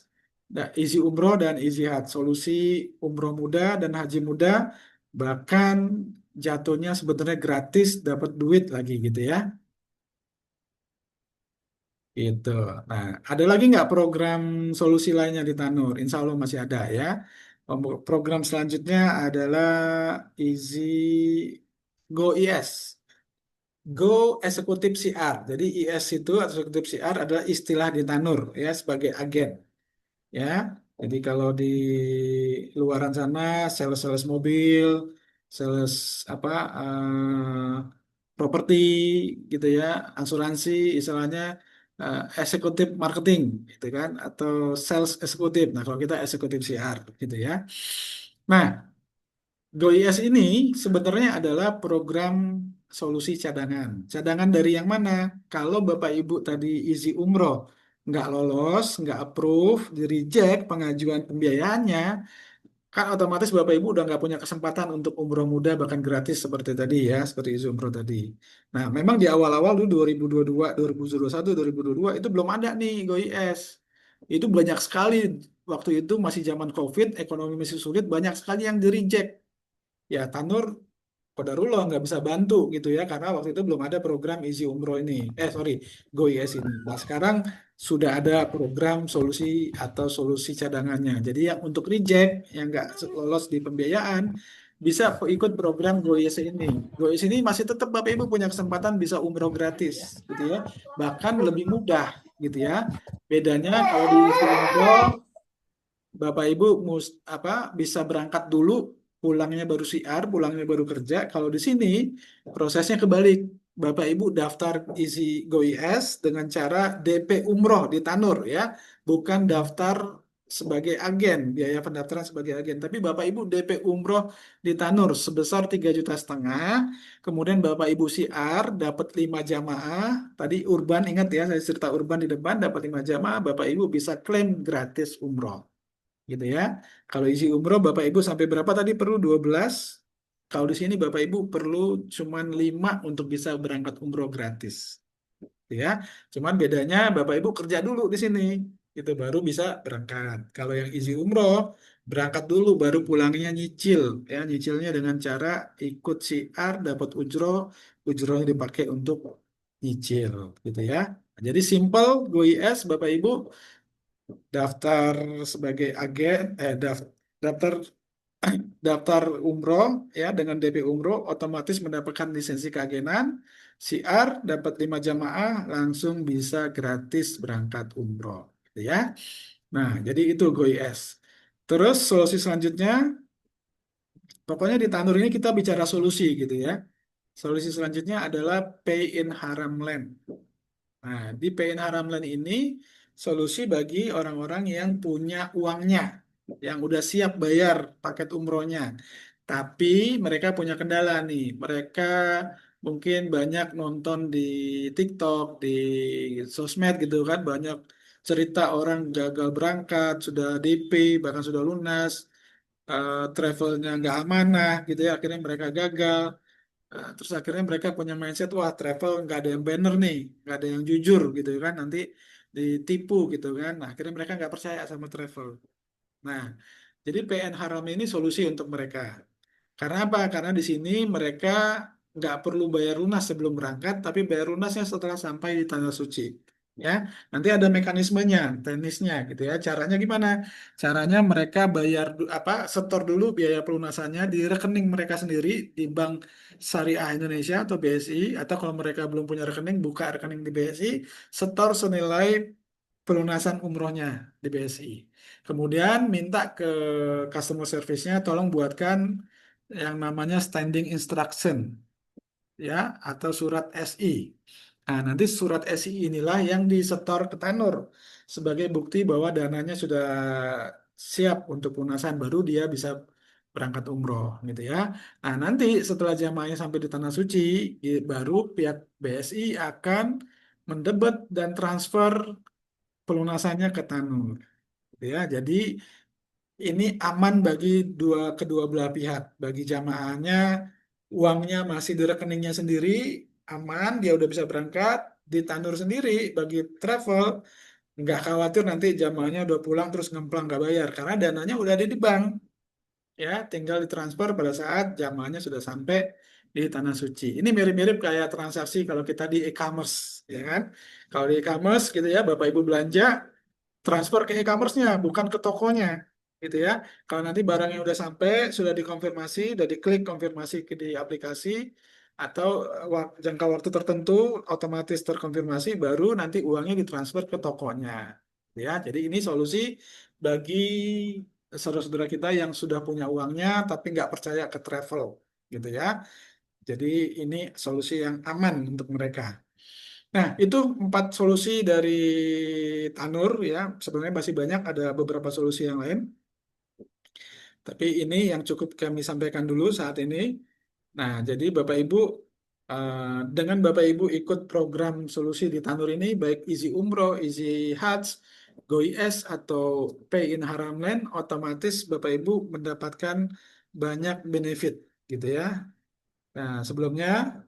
isi umroh dan isi haji, solusi umroh mudah dan haji mudah, bahkan jatuhnya sebenarnya gratis, dapat duit lagi gitu ya. Gitu. Nah, ada lagi nggak program solusi lainnya di Tanur? Insya Allah masih ada ya. Program selanjutnya adalah Easy Go IS. Go Eksekutif CR. Jadi IS itu atau Eksekutif CR adalah istilah di Tanur ya sebagai agen ya. Jadi kalau di luaran sana sales-sales mobil, sales apa properti gitu ya, asuransi istilahnya eksekutif marketing gitu kan atau sales eksekutif. Nah, kalau kita eksekutif CR gitu ya. Nah, GoIS ini sebenarnya adalah program solusi cadangan. Cadangan dari yang mana? Kalau Bapak Ibu tadi isi umroh nggak lolos, nggak approve, di reject pengajuan pembiayaannya, kan otomatis Bapak Ibu udah nggak punya kesempatan untuk umroh muda bahkan gratis seperti tadi ya, seperti isi umroh tadi. Nah, memang di awal-awal dulu 2022, 2021, 2022 itu belum ada nih GoIS. Itu banyak sekali waktu itu masih zaman COVID, ekonomi masih sulit, banyak sekali yang di reject. Ya, Tanur Kodarullah nggak bisa bantu gitu ya karena waktu itu belum ada program Easy Umroh ini. Sorry, GoIS ini. Nah, sekarang sudah ada program solusi atau solusi cadangannya. Jadi yang untuk reject yang nggak lolos di pembiayaan bisa ikut program GoIS ini. GoIS ini masih tetap Bapak Ibu punya kesempatan bisa umroh gratis gitu ya. Bahkan lebih mudah gitu ya. Bedanya kalau di Easy Umroh Bapak Ibu bisa berangkat dulu, pulangnya baru siar, pulangnya baru kerja. Kalau di sini prosesnya kebalik. Bapak Ibu daftar isi GoIS dengan cara DP Umroh di Tanur ya, bukan daftar sebagai agen, biaya pendaftaran sebagai agen. Tapi Bapak Ibu DP Umroh di Tanur sebesar 3,5 juta. Kemudian Bapak Ibu siar dapat 5 jamaah. Tadi Urban ingat ya, saya cerita Urban di depan dapat 5 jamaah, Bapak Ibu bisa klaim gratis umroh gitu ya. Kalau isi umroh Bapak Ibu sampai berapa tadi perlu 12. Kalau di sini Bapak Ibu perlu cuman 5 untuk bisa berangkat umroh gratis. Gitu ya. Cuman bedanya Bapak Ibu kerja dulu di sini. Itu baru bisa berangkat. Kalau yang isi umroh berangkat dulu baru pulangnya nyicil ya, nyicilnya dengan cara ikut siar dapat ujroh, ujrohnya dipakai untuk nyicil gitu ya. Jadi simple GoIS Bapak Ibu daftar sebagai agen daftar daftar umroh ya dengan DP umroh otomatis mendapatkan lisensi keagenan siar dapat 5 jamaah langsung bisa gratis berangkat umroh gitu ya. Nah, jadi itu GoIS. Terus solusi selanjutnya pokoknya di Tanur ini kita bicara solusi gitu ya. Solusi selanjutnya adalah pay in haram land. Nah, di PN Haramlan ini solusi bagi orang-orang yang punya uangnya, yang udah siap bayar paket umrohnya. Tapi mereka punya kendala nih. Mereka mungkin banyak nonton di TikTok, di sosmed gitu kan, banyak cerita orang gagal berangkat, sudah DP, bahkan sudah lunas, travelnya nggak amanah gitu ya, akhirnya mereka gagal. Terus akhirnya mereka punya mindset, wah travel nggak ada yang bener nih, nggak ada yang jujur gitu kan, nanti ditipu gitu kan. Nah, akhirnya mereka nggak percaya sama travel. Nah, jadi PN Haram ini solusi untuk mereka. Karena apa? Karena di sini mereka nggak perlu bayar lunas sebelum berangkat, tapi bayar lunasnya setelah sampai di Tanah Suci. Ya, nanti ada mekanismenya, teknisnya gitu ya. Caranya gimana? Caranya mereka bayar setor dulu biaya pelunasannya di rekening mereka sendiri di Bank Syariah Indonesia atau BSI, atau kalau mereka belum punya rekening, buka rekening di BSI, setor senilai pelunasan umrohnya di BSI. Kemudian minta ke customer service-nya tolong buatkan yang namanya standing instruction ya atau surat SI. Nah, nanti surat SI inilah yang disetor ke Tanur sebagai bukti bahwa dananya sudah siap untuk pelunasan baru dia bisa berangkat umroh gitu ya. Nah, nanti setelah jamaahnya sampai di Tanah Suci, baru pihak BSI akan mendebet dan transfer pelunasannya ke Tanur. Gitu ya. Jadi ini aman bagi kedua belah pihak. Bagi jamaahnya, uangnya masih di rekeningnya sendiri, aman, dia udah bisa berangkat. Di Tanur sendiri, bagi travel, nggak khawatir nanti jamaahnya udah pulang terus ngemplang nggak bayar. Karena dananya udah ada di bank. Ya, tinggal ditransfer pada saat jamaahnya sudah sampai di Tanah Suci. Ini mirip-mirip kayak transaksi kalau kita di e-commerce, ya kan? Kalau di e-commerce gitu ya, Bapak Ibu belanja, transfer ke e-commerce-nya, bukan ke tokonya, gitu ya. Kalau nanti barangnya udah sampai, sudah dikonfirmasi, sudah diklik konfirmasi di aplikasi, atau jangka waktu tertentu otomatis terkonfirmasi, baru nanti uangnya ditransfer ke tokonya. Ya, jadi ini solusi bagi saudara-saudara kita yang sudah punya uangnya tapi nggak percaya ke travel, gitu ya. Jadi ini solusi yang aman untuk mereka. Nah, itu 4 solusi dari Tanur ya. Sebenarnya masih banyak, ada beberapa solusi yang lain. Tapi ini yang cukup kami sampaikan dulu saat ini. Nah, jadi Bapak Ibu, dengan Bapak Ibu ikut program solusi di Tanur ini, baik Easy Umroh, Easy Hajj, GoIS, atau Pay in Haramland, otomatis Bapak Ibu mendapatkan banyak benefit, gitu ya. Nah, sebelumnya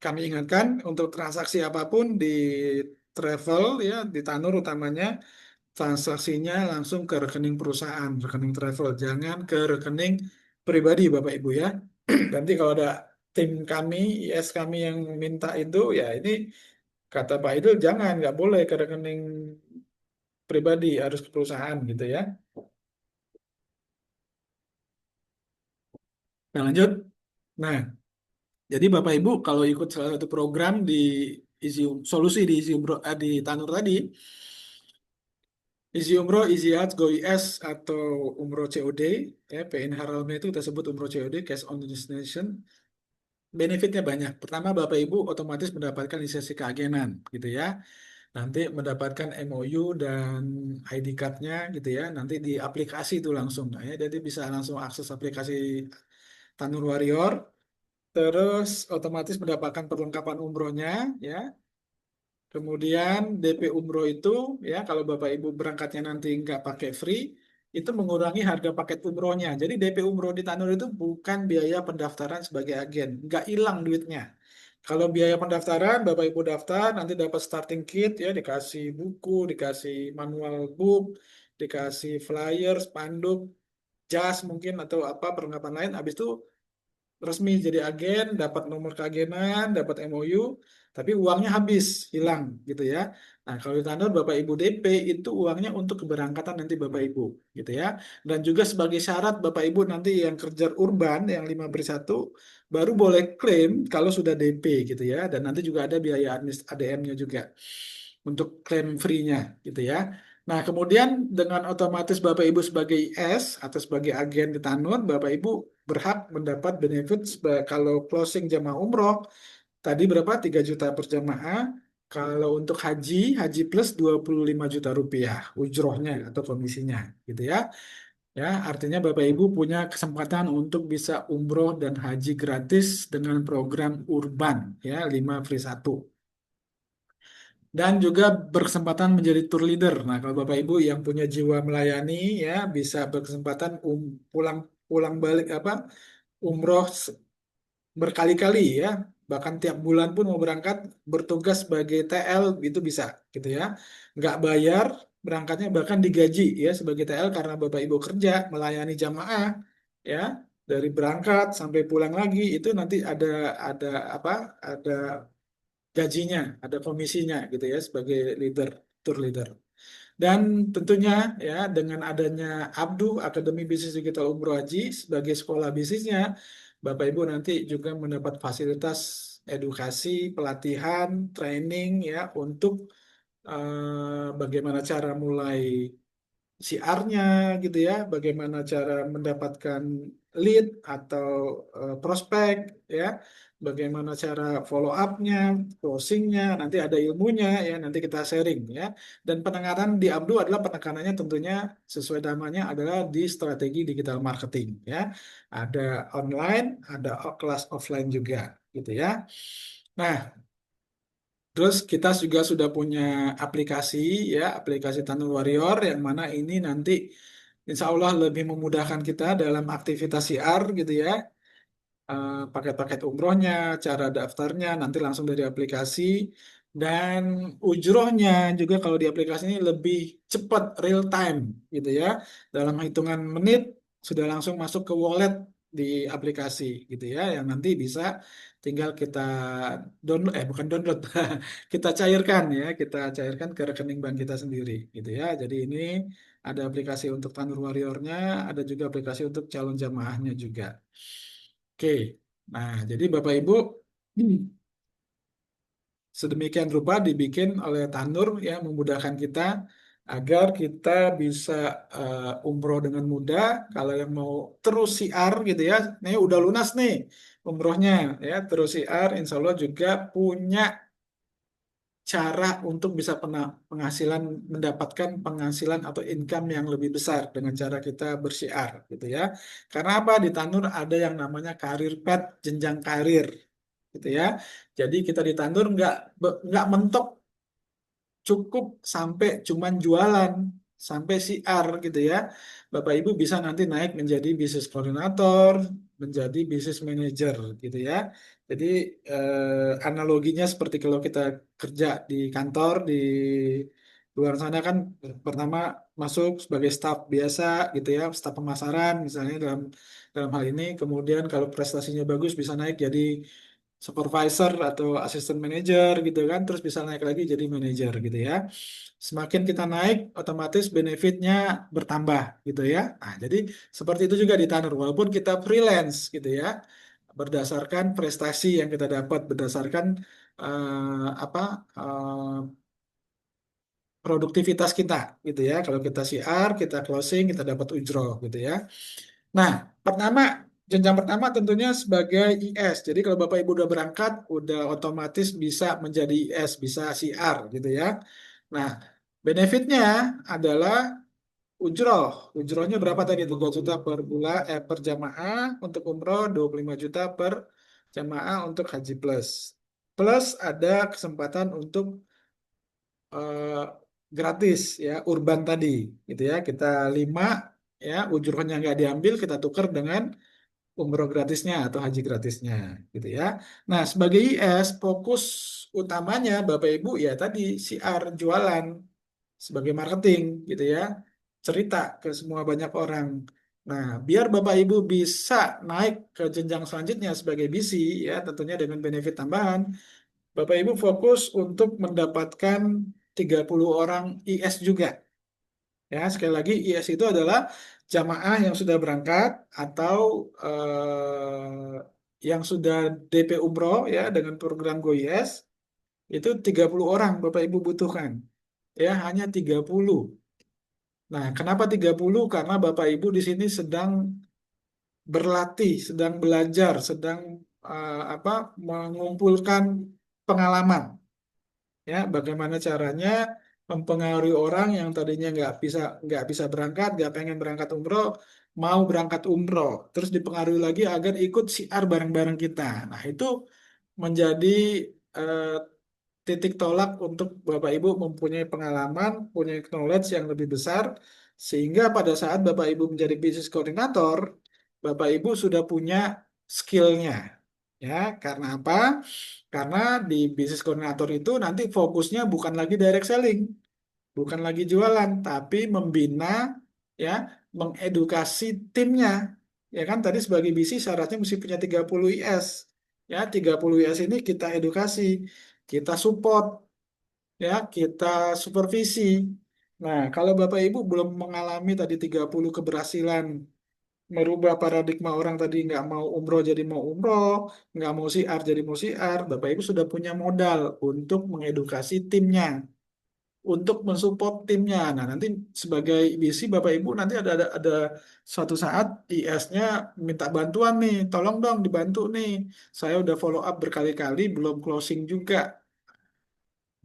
kami ingatkan untuk transaksi apapun di travel ya, di Tanur utamanya, transaksinya langsung ke rekening perusahaan, rekening travel, jangan ke rekening pribadi Bapak Ibu ya. Nanti kalau ada tim kami, IS kami yang minta itu, ya ini kata Pak Idul jangan, nggak boleh ke rekening pribadi, harus ke perusahaan gitu ya. Nah lanjut. Nah, jadi Bapak Ibu kalau ikut salah satu program di solusi di di Tanur tadi, Easy Umroh, Easy Hajj, Go IS, atau Umroh COD, ya, PN Haralme itu kita sebut Umroh COD, Cash on Destination. Benefitnya banyak. Pertama, Bapak Ibu otomatis mendapatkan lisensi keagenan, gitu ya. Nanti mendapatkan MOU dan ID card-nya, gitu ya. Nanti di aplikasi itu langsung, nah, ya. Jadi bisa langsung akses aplikasi Tanur Warrior. Terus otomatis mendapatkan perlengkapan umrohnya, ya. Kemudian DP Umroh itu ya kalau Bapak Ibu berangkatnya nanti nggak pakai free itu mengurangi harga paket umrohnya. Jadi DP Umroh di Tanur itu bukan biaya pendaftaran sebagai agen, nggak hilang duitnya. Kalau biaya pendaftaran Bapak Ibu daftar nanti dapat starting kit ya dikasih buku, dikasih manual book, dikasih flyer, spanduk, jas mungkin atau apa perlengkapan lain. Habis itu resmi jadi agen, dapat nomor keagenan, dapat MOU, tapi uangnya habis, hilang gitu ya. Nah, kalau di Tanur Bapak Ibu DP itu uangnya untuk keberangkatan nanti Bapak Ibu gitu ya. Dan juga sebagai syarat Bapak Ibu nanti yang kerja urban yang 5 beri 1 baru boleh klaim kalau sudah DP gitu ya. Dan nanti juga ada biaya ADM-nya juga untuk klaim free-nya gitu ya. Nah, kemudian dengan otomatis Bapak Ibu sebagai IS atau sebagai agen di Tanur, Bapak Ibu berhak mendapat benefit kalau closing jamaah umroh tadi berapa? 3 juta per jamaah. Kalau untuk haji, haji plus 25 juta rupiah ujrohnya atau komisinya gitu ya. Ya, artinya Bapak Ibu punya kesempatan untuk bisa umroh dan haji gratis dengan program Urban ya 5 free 1 dan juga berkesempatan menjadi tour leader. Nah, kalau Bapak Ibu yang punya jiwa melayani ya bisa berkesempatan pulang pulang balik apa umroh berkali-kali ya, bahkan tiap bulan pun mau berangkat bertugas sebagai TL gitu bisa gitu ya. Nggak bayar berangkatnya bahkan digaji ya sebagai TL karena Bapak Ibu kerja melayani jamaah ya dari berangkat sampai pulang lagi itu nanti ada apa? Ada gajinya, ada komisinya gitu ya sebagai leader, tour leader. Dan tentunya ya dengan adanya Abdu Akademi Bisnis Digital Umroh Haji sebagai sekolah bisnisnya, Bapak Ibu nanti juga mendapat fasilitas edukasi, pelatihan, training ya untuk bagaimana cara mulai CR-nya gitu ya, bagaimana cara mendapatkan lead atau prospek ya, bagaimana cara follow up-nya, closing-nya, nanti ada ilmunya ya, nanti kita sharing ya. Dan penekanan di Abdu adalah penekanannya tentunya sesuai namanya adalah di strategi digital marketing ya. Ada online, ada kelas offline juga gitu ya. Nah, terus kita juga sudah punya aplikasi ya, aplikasi Tanur Warrior yang mana ini nanti insya Allah lebih memudahkan kita dalam aktivitas CR gitu ya. Paket-paket umrohnya, cara daftarnya nanti langsung dari aplikasi dan ujrohnya juga kalau di aplikasi ini lebih cepat real time gitu ya. Dalam hitungan menit sudah langsung masuk ke wallet di aplikasi gitu ya yang nanti bisa tinggal kita download bukan download kita cairkan ya kita cairkan ke rekening bank kita sendiri gitu ya. Jadi ini ada aplikasi untuk Tanur Warrior-nya, ada juga aplikasi untuk calon jamaahnya juga. Oke, nah jadi Bapak Ibu sedemikian rupa dibikin oleh Tanur ya memudahkan kita agar kita bisa umroh dengan mudah. Kalau yang mau terus siar gitu ya, nih udah lunas nih umrohnya ya terus siar, Insya Allah juga punya cara untuk bisa penghasilan, mendapatkan penghasilan atau income yang lebih besar dengan cara kita bersiar gitu ya. Karena apa? Di Tanur ada yang namanya karir path, jenjang karir gitu ya. Jadi kita di Tanur nggak mentok cukup sampai cuman jualan, sampai siar gitu ya. Bapak Ibu bisa nanti naik menjadi bisnis koordinator, menjadi bisnis manager gitu ya. Jadi analoginya seperti kalau kita kerja di kantor di luar sana kan, pertama masuk sebagai staf biasa gitu ya, staf pemasaran misalnya dalam dalam hal ini, kemudian kalau prestasinya bagus bisa naik jadi supervisor atau assistant manager gitu kan, terus bisa naik lagi jadi manajer gitu ya. Semakin kita naik, otomatis benefitnya bertambah gitu ya. Nah, jadi seperti itu juga di Tanur, walaupun kita freelance gitu ya, berdasarkan prestasi yang kita dapat, berdasarkan apa produktivitas kita gitu ya. Kalau kita CR, kita closing, kita dapat ujroh gitu ya. Nah, pertama, jenjang pertama tentunya sebagai IS. Jadi kalau Bapak Ibu udah berangkat, udah otomatis bisa menjadi IS, bisa CR gitu ya. Nah, benefitnya adalah ujroh. Ujrohnya berapa tadi? 3 juta per bulan, per jamaah untuk umroh, 25 juta per jamaah untuk haji plus. Plus ada kesempatan untuk eh, gratis ya, urban tadi gitu ya. Kita 5 ya, ujrohnya nggak diambil, kita tukar dengan umroh gratisnya atau haji gratisnya gitu ya. Nah, sebagai IS fokus utamanya Bapak Ibu ya tadi siar, jualan sebagai marketing gitu ya. Cerita ke semua banyak orang. Nah, biar Bapak Ibu bisa naik ke jenjang selanjutnya sebagai BC ya, tentunya dengan benefit tambahan, Bapak Ibu fokus untuk mendapatkan 30 orang IS juga. Ya, sekali lagi IS itu adalah jamaah yang sudah berangkat atau yang sudah DP Umroh ya dengan program GoIS itu 30 orang Bapak Ibu butuhkan. Ya, hanya 30. Nah, kenapa 30? Karena Bapak Ibu di sini sedang berlatih, sedang belajar, sedang apa mengumpulkan pengalaman. Ya, bagaimana caranya mempengaruhi orang yang tadinya nggak bisa berangkat, nggak pengen berangkat umroh, mau berangkat umroh, terus dipengaruhi lagi agar ikut siar bareng-bareng kita. Nah, itu menjadi eh, titik tolak untuk Bapak Ibu mempunyai pengalaman, punya knowledge yang lebih besar, sehingga pada saat Bapak Ibu menjadi bisnis koordinator, Bapak Ibu sudah punya skillnya. Ya, karena apa? Karena di bisnis koordinator itu nanti fokusnya bukan lagi direct selling, bukan lagi jualan, tapi membina, ya, mengedukasi timnya. Ya kan tadi sebagai BC syaratnya mesti punya 30 IS. Ya, 30 IS ini kita edukasi, kita support, ya, kita supervisi. Nah, kalau Bapak Ibu belum mengalami tadi 30 keberhasilan merubah paradigma orang tadi nggak mau umroh jadi mau umroh, nggak mau siar jadi mau siar, Bapak Ibu sudah punya modal untuk mengedukasi timnya, untuk mensupport timnya. Nah, nanti sebagai BC Bapak Ibu nanti ada suatu saat IS-nya minta bantuan nih, tolong dong dibantu nih. Saya udah follow up berkali-kali belum closing juga.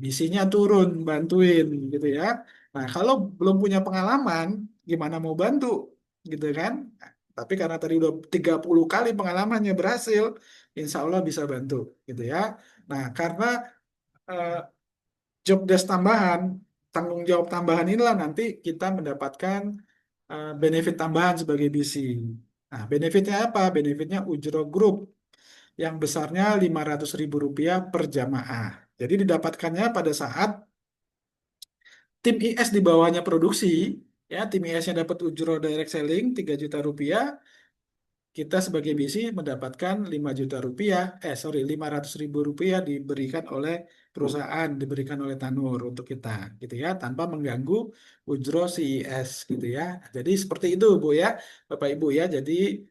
BC-nya turun bantuin gitu ya. Nah, kalau belum punya pengalaman, gimana mau bantu gitu kan? Nah, tapi karena tadi udah 30 kali pengalamannya berhasil, insya Allah bisa bantu gitu ya. Nah, karena eh, job desk tambahan, tanggung jawab tambahan inilah nanti kita mendapatkan benefit tambahan sebagai BC. Nah, benefitnya apa? Benefitnya Ujro Group yang besarnya Rp500.000 per jamaah. Jadi didapatkannya pada saat tim IS di bawahnya produksi, ya tim IS-nya dapat ujro direct selling 3 juta rupiah, kita sebagai BC mendapatkan 5 juta rupiah, sorry, Rp500.000 diberikan oleh perusahaan, diberikan oleh Tanur untuk kita, gitu ya, tanpa mengganggu ujro CIS, gitu ya. Jadi seperti itu, Bu ya, Bapak Ibu ya. Jadi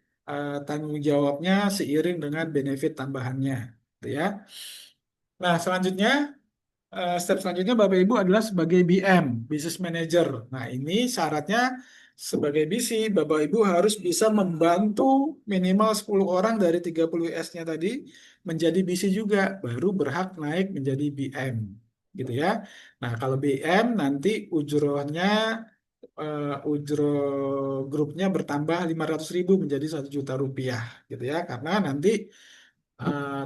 tanggung jawabnya seiring dengan benefit tambahannya, gitu ya. Nah, selanjutnya step selanjutnya Bapak Ibu adalah sebagai BM, Business Manager. Nah, ini syaratnya sebagai BC, Bapak Ibu harus bisa membantu minimal 10 orang dari 30 S-nya tadi menjadi BC juga, baru berhak naik menjadi BM. gitu ya. Nah, kalau BM nanti ujroh grupnya bertambah 500.000 menjadi 1 juta rupiah gitu ya. Karena nanti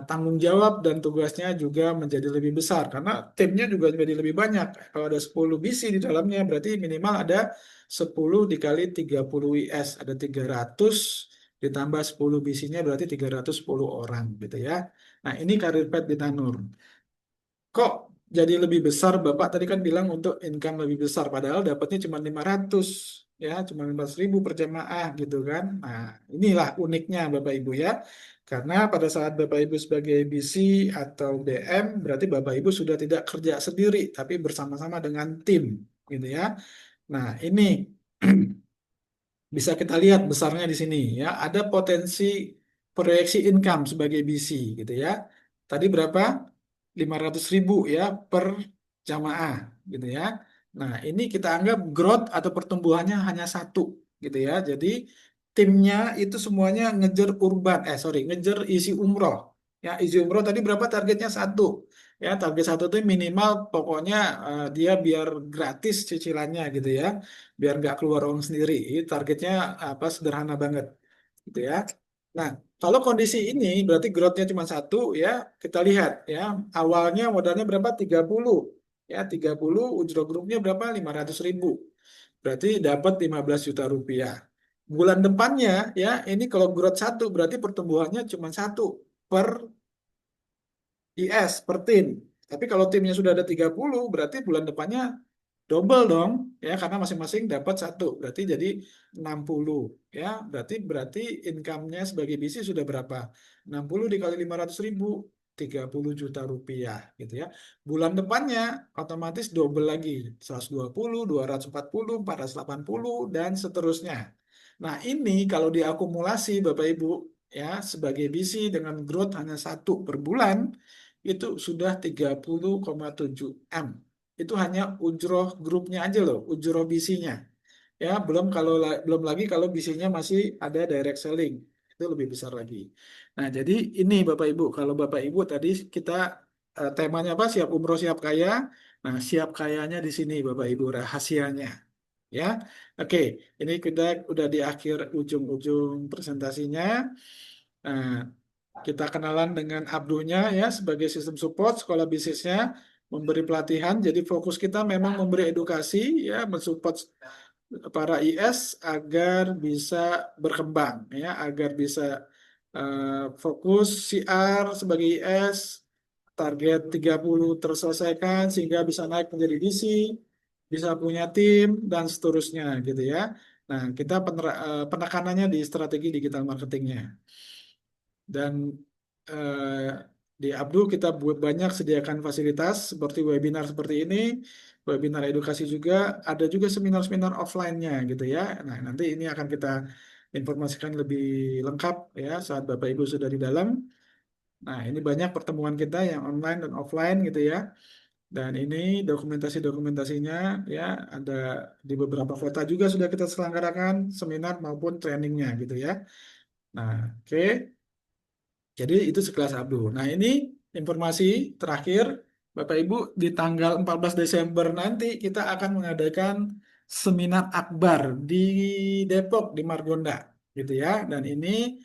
tanggung jawab dan tugasnya juga menjadi lebih besar karena timnya juga menjadi lebih banyak. Kalau ada 10 BC di dalamnya berarti minimal ada 10 dikali 30 IS, ada 300 ditambah 10 BC-nya berarti 310 orang gitu ya. Nah, ini karir pet di Tanur. Kok jadi lebih besar? Bapak tadi kan bilang untuk income lebih besar, padahal dapatnya cuma 500, ya, cuma 15.000 per jemaah gitu kan. Nah, inilah uniknya Bapak Ibu ya. Karena pada saat Bapak Ibu sebagai BC atau DM, berarti Bapak Ibu sudah tidak kerja sendiri, tapi bersama-sama dengan tim, gitu ya. Nah, ini bisa kita lihat besarnya di sini ya. Ada potensi proyeksi income sebagai BC gitu ya. Tadi berapa? 500.000 ya per jamaah gitu ya. Nah, ini kita anggap growth atau pertumbuhannya hanya satu gitu ya. Jadi timnya itu semuanya ngejar ngejar isi umroh. Ya, isi umroh tadi berapa targetnya satu. Ya, target satu itu minimal pokoknya dia biar gratis cicilannya gitu ya, biar nggak keluar uang sendiri. Ini targetnya apa sederhana banget gitu ya. Nah, kalau kondisi ini berarti growth-nya cuma satu ya, kita lihat ya. Awalnya modalnya berapa? 30. Ya, 30 ujro grupnya berapa? 500.000. Berarti dapat 15 juta rupiah. Bulan depannya ya, ini kalau growth satu berarti pertumbuhannya cuma satu per IS per tim. Tapi kalau timnya sudah ada 30 berarti bulan depannya double dong ya karena masing-masing dapat satu berarti jadi 60 ya berarti income-nya sebagai BC sudah berapa 60 dikali 500.000 30 juta rupiah gitu ya bulan depannya otomatis double lagi 120 240 480 dan seterusnya. Nah ini kalau diakumulasi Bapak Ibu ya sebagai BC dengan growth hanya satu per bulan itu sudah 30,7 M. Itu hanya ujroh grupnya aja loh, ujroh BC-nya. Ya, belum lagi kalau BC-nya masih ada direct selling. Itu lebih besar lagi. Nah, jadi ini Bapak Ibu, kalau Bapak Ibu tadi kita temanya apa? Siap umroh, siap kaya. Nah, siap kayanya di sini Bapak Ibu rahasianya. Ya. Oke, ini kita udah di akhir ujung-ujung presentasinya. Nah, kita kenalan dengan Abdunya ya sebagai sistem support sekolah bisnisnya memberi pelatihan. Jadi fokus kita memang memberi edukasi ya mensupport para IS agar bisa berkembang ya agar bisa fokus CR sebagai IS target 30 terselesaikan sehingga bisa naik menjadi DC, bisa punya tim dan seterusnya gitu ya. Nah, kita penekanannya di strategi digital marketingnya. Dan eh, di Abdul kita buat banyak sediakan fasilitas seperti webinar seperti ini, webinar edukasi juga, ada juga seminar-seminar offline-nya gitu ya. Nah, nanti ini akan kita informasikan lebih lengkap ya saat Bapak Ibu sudah di dalam. Nah, ini banyak pertemuan kita yang online dan offline gitu ya. Dan ini dokumentasi-dokumentasinya ya ada di beberapa kota juga sudah kita selenggarakan seminar maupun trainingnya gitu ya. Nah, oke. Jadi itu sekelas Abdul. Nah ini informasi terakhir, Bapak Ibu, di tanggal 14 Desember nanti kita akan mengadakan seminar akbar di Depok, di Margonda, gitu ya. Dan ini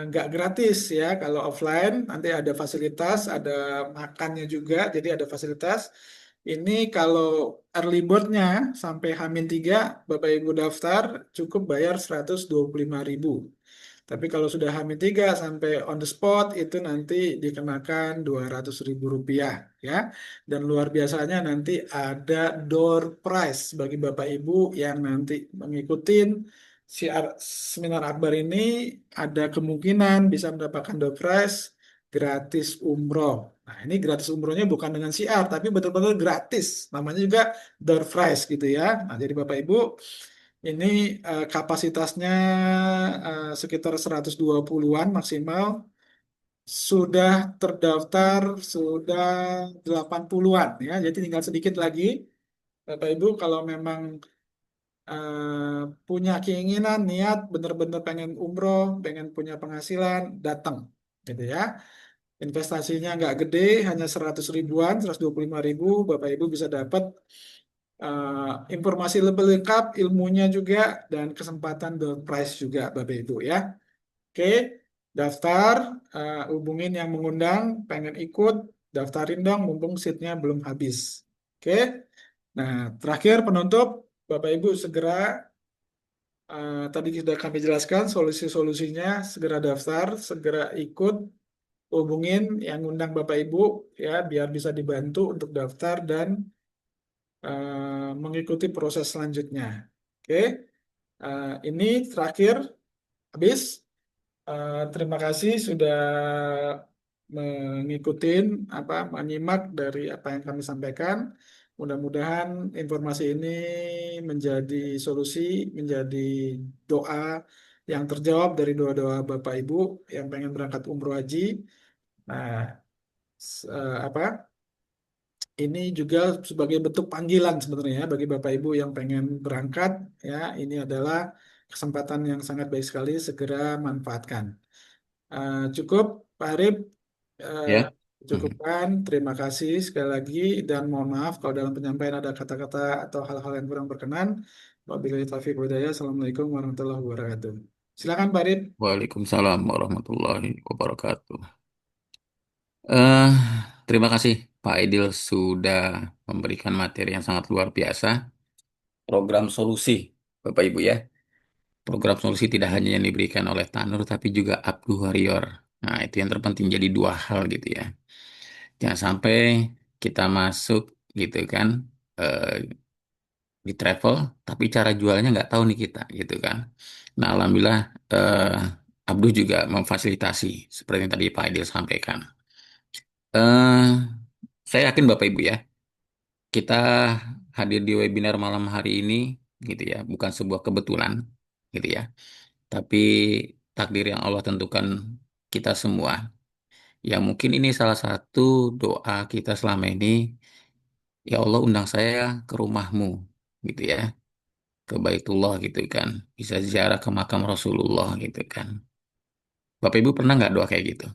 nggak gratis ya, kalau offline nanti ada fasilitas, ada makannya juga, jadi ada fasilitas. Ini kalau early bird-nya sampai H-3, Bapak Ibu daftar cukup bayar 125.000. Tapi kalau sudah H-3 sampai on the spot itu nanti dikenakan 200.000 rupiah ya. Dan luar biasanya nanti ada door prize bagi Bapak Ibu yang nanti mengikuti seminar akbar ini ada kemungkinan bisa mendapatkan door prize gratis umroh. Nah ini gratis umrohnya bukan dengan CR tapi betul-betul gratis. Namanya juga door prize gitu ya. Nah jadi Bapak Ibu ini kapasitasnya sekitar 120-an maksimal. Sudah terdaftar sudah 80-an ya. Jadi tinggal sedikit lagi. Bapak Ibu kalau memang punya keinginan, niat, benar-benar pengen umroh, pengen punya penghasilan, datang gitu ya. investasinya nggak gede, hanya 100 ribuan, 125 ribu, Bapak Ibu bisa dapat informasi lebih lengkap, ilmunya juga, dan kesempatan door prize juga, Bapak Ibu ya. Oke, daftar, hubungin yang mengundang, pengen ikut, daftarin dong, mumpung seatnya belum habis. Oke, nah terakhir penutup, Bapak Ibu segera, tadi sudah kami jelaskan solusi-solusinya, segera daftar, segera ikut, hubungin yang undang Bapak Ibu ya, biar bisa dibantu untuk daftar dan mengikuti proses selanjutnya. Oke, ini terakhir habis. Terima kasih sudah mengikutin menyimak dari apa yang kami sampaikan. Mudah-mudahan informasi ini menjadi solusi, menjadi doa yang terjawab dari doa-doa Bapak Ibu yang pengen berangkat umroh haji. Nah, s- eh, apa ini juga sebagai bentuk panggilan sebenarnya ya, bagi Bapak Ibu yang pengen berangkat ya, ini adalah kesempatan yang sangat baik sekali, segera manfaatkan. Cukup, Pak Arif. Eh, Ya. Hmm. Cukupkan. Terima kasih sekali lagi dan mohon maaf kalau dalam penyampaian ada kata-kata atau hal-hal yang kurang berkenan. Wabillahi taufiq wal hidayah. Assalamualaikum warahmatullahi wabarakatuh. Silakan Pak Arif. Waalaikumsalam warahmatullahi wabarakatuh. Eh, Terima kasih Pak Aidil sudah memberikan materi yang sangat luar biasa. Program solusi, Bapak Ibu ya. Program solusi tidak hanya yang diberikan oleh Tanur, tapi juga Abdul Warrior. Nah, itu yang terpenting jadi dua hal gitu ya. Jangan sampai kita masuk gitu kan eh, di travel, tapi cara jualnya nggak tahu nih kita gitu kan. Nah, alhamdulillah Abdul juga memfasilitasi seperti yang tadi Pak Aidil sampaikan. eh saya yakin Bapak Ibu ya, kita hadir di webinar malam hari ini gitu ya, bukan sebuah kebetulan gitu ya, tapi takdir yang Allah tentukan kita semua. Ya mungkin ini salah satu doa kita selama ini, ya Allah undang saya ke rumahmu gitu ya, ke Baitullah gitu kan, bisa ziarah ke makam Rasulullah gitu kan. Bapak Ibu pernah nggak doa kayak gitu?